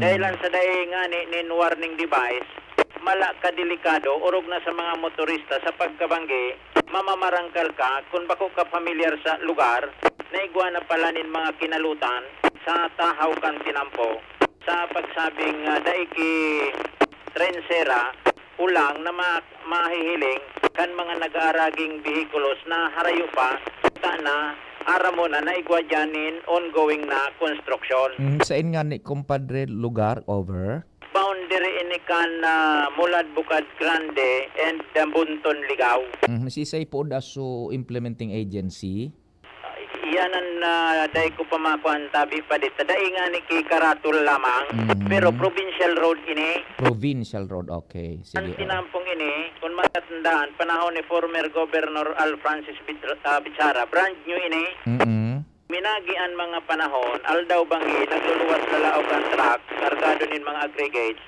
dahilan sa dahil nga nin warning device mala ka delikado urog na sa mga motorista sa pagkabanggi mamamarangkal ka kung bako ka familiar sa lugar na igwa na pala nin mga kinalutan sa tahaw kan tinampo sa pagsabing daiki trensera ulang na mahihiling kan mga nag-aaraging vehikulos na harayo pa na aramo na naigwadyanin ongoing na construction. Saan nga ni kumpadre lugar over? Boundary ini kan Mulad Bukad Grande and Bunton Ligaw. Sisay po da so implementing agency? Iyanan dahil ko pa makuhan tabi pa dito. Dahil nga ni Kikaratol lamang. Pero provincial road ini. Provincial road, okay. Sige. Ang tinampong ini, kung matatandaan, panahon ni former Governor Al Francis Bichara, brand new ini. Minagian mga panahon, aldaw bangi, nagluluwas sa laog ang truck, kargado nin mga aggregates.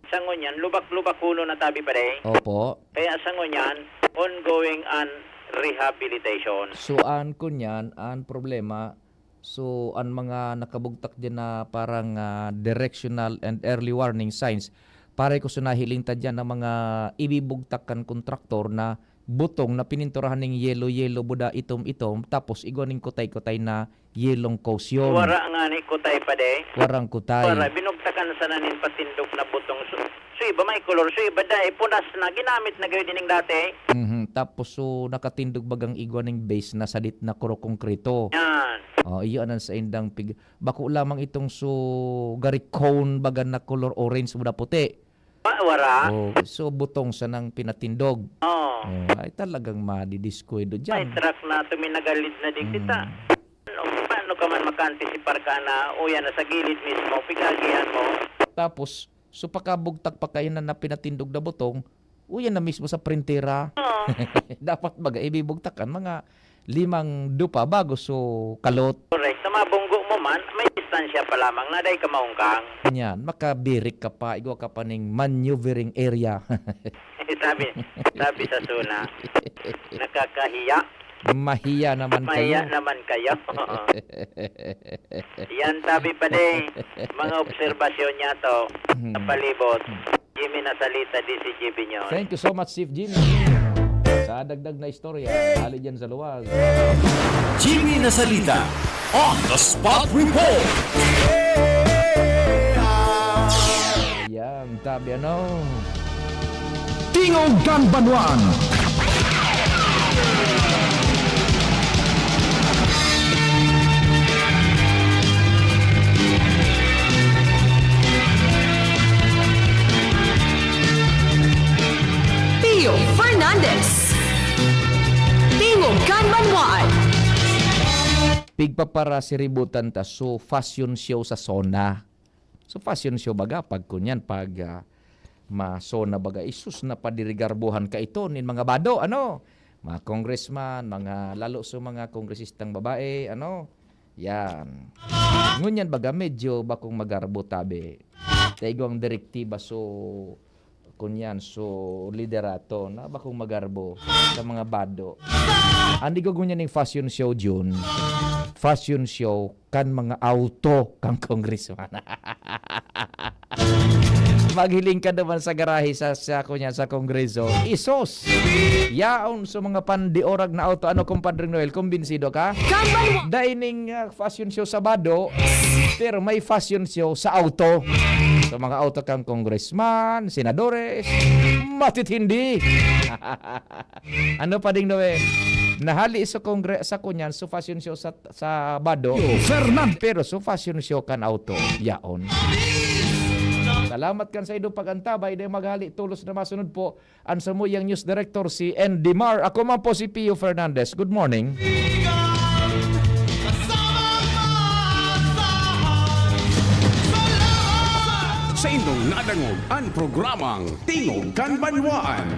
Sa ngunyan, lubak-lubak kuno na tabi pa rin. Opo. Kaya sa ngunyan, ongoing and rehabilitation. So an kunyan an problema so an mga nakabugtak din na parang directional and early warning signs pare ko sa nahiling ta dyan ng mga ibibugtak kan kontraktor na butong na pininturahan ng yellow buda itom tapos igwaning kutay na yelong kausyon. Wara nga ni kutay pa de. Warang kutay. Wara binugtakan sa nanin patindog na butong. So iba may color, so iba dahil punas na ginamit na gawin dining dati. Tapos so nakatindog bagang igwaning base na sadit na kuro konkreto. Yan. Iyo anan sa indang pig. Bako lamang itong so garicone bagan na color orange buda puti. Wara. So butong sa nang pinatindog. Ay talagang madidiskwento May dyan. truck na tuminagalid na digdita. Paano ka man maka-anticipar ka na uyan na sa gilid mismo, pigagihan mo? Tapos, so pakabugtak pa kayo na pinatindog na butong, uyan na mismo sa printera. Dapat baga ibibugtakan mga 5 dupa bago so kalot. Correct. Sa mabunggo mo man, may distansya pa lamang na day ka maungkang. Yan, makabirik ka pa, igwa ka pa ng maneuvering area. sabi sa suna, nakakahiya. Mahiya naman Mahiya kayo. naman kayo. Yan tabi pa din. Mga obserbasyon niya to sa palibot. Jimmy Nasalita, DCGB nyo. Thank you so much, Chief Jimmy. Sa dagdag na istorya, hali dyan sa luwag. Jimmy Nasalita on the spot report. Yan, tabi ano. Tingog Ganbanwan. Pio Fernandez. Tingog Ganbanwan. Pigpa para si ributan ta so fashion show sa Sona. So fashion show baga pag kunyan pag masona baga isus na padirigarbuhan ka ito nin mga bado ano mga congressman mga lalo so mga kongresistang babae ano yan ngunyan baga medyo bakong magarbo tabi taigong direktiba so kunyan so liderato na bakong magarbo sa mga bado andi ko ngunyan ng fashion show June fashion show kan mga auto kang congressman maghiling ka naman sa garahe sa kunya sa kongreso. Isos! Yaon sa mga pandiorag na auto. Ano, Compadre Noel? Kumbinsido ka? Dining fashion show sa Bado, pero may fashion show sa auto. Sa mga auto kang congressman, senadores, matitindi. Ano pa ding Noel? Nahali sa sa kunyan, so fashion show sa Bado, pero so fashion show kan auto. Yaon. Salamat kan sa idong pagantabay dahil maghali tulos na masunod po ang samuyang news director si Andy Mar. Ako man po si Pio Fernandez. Good morning. Sa indong nadangog ang programang Tingog Ganbanwaan.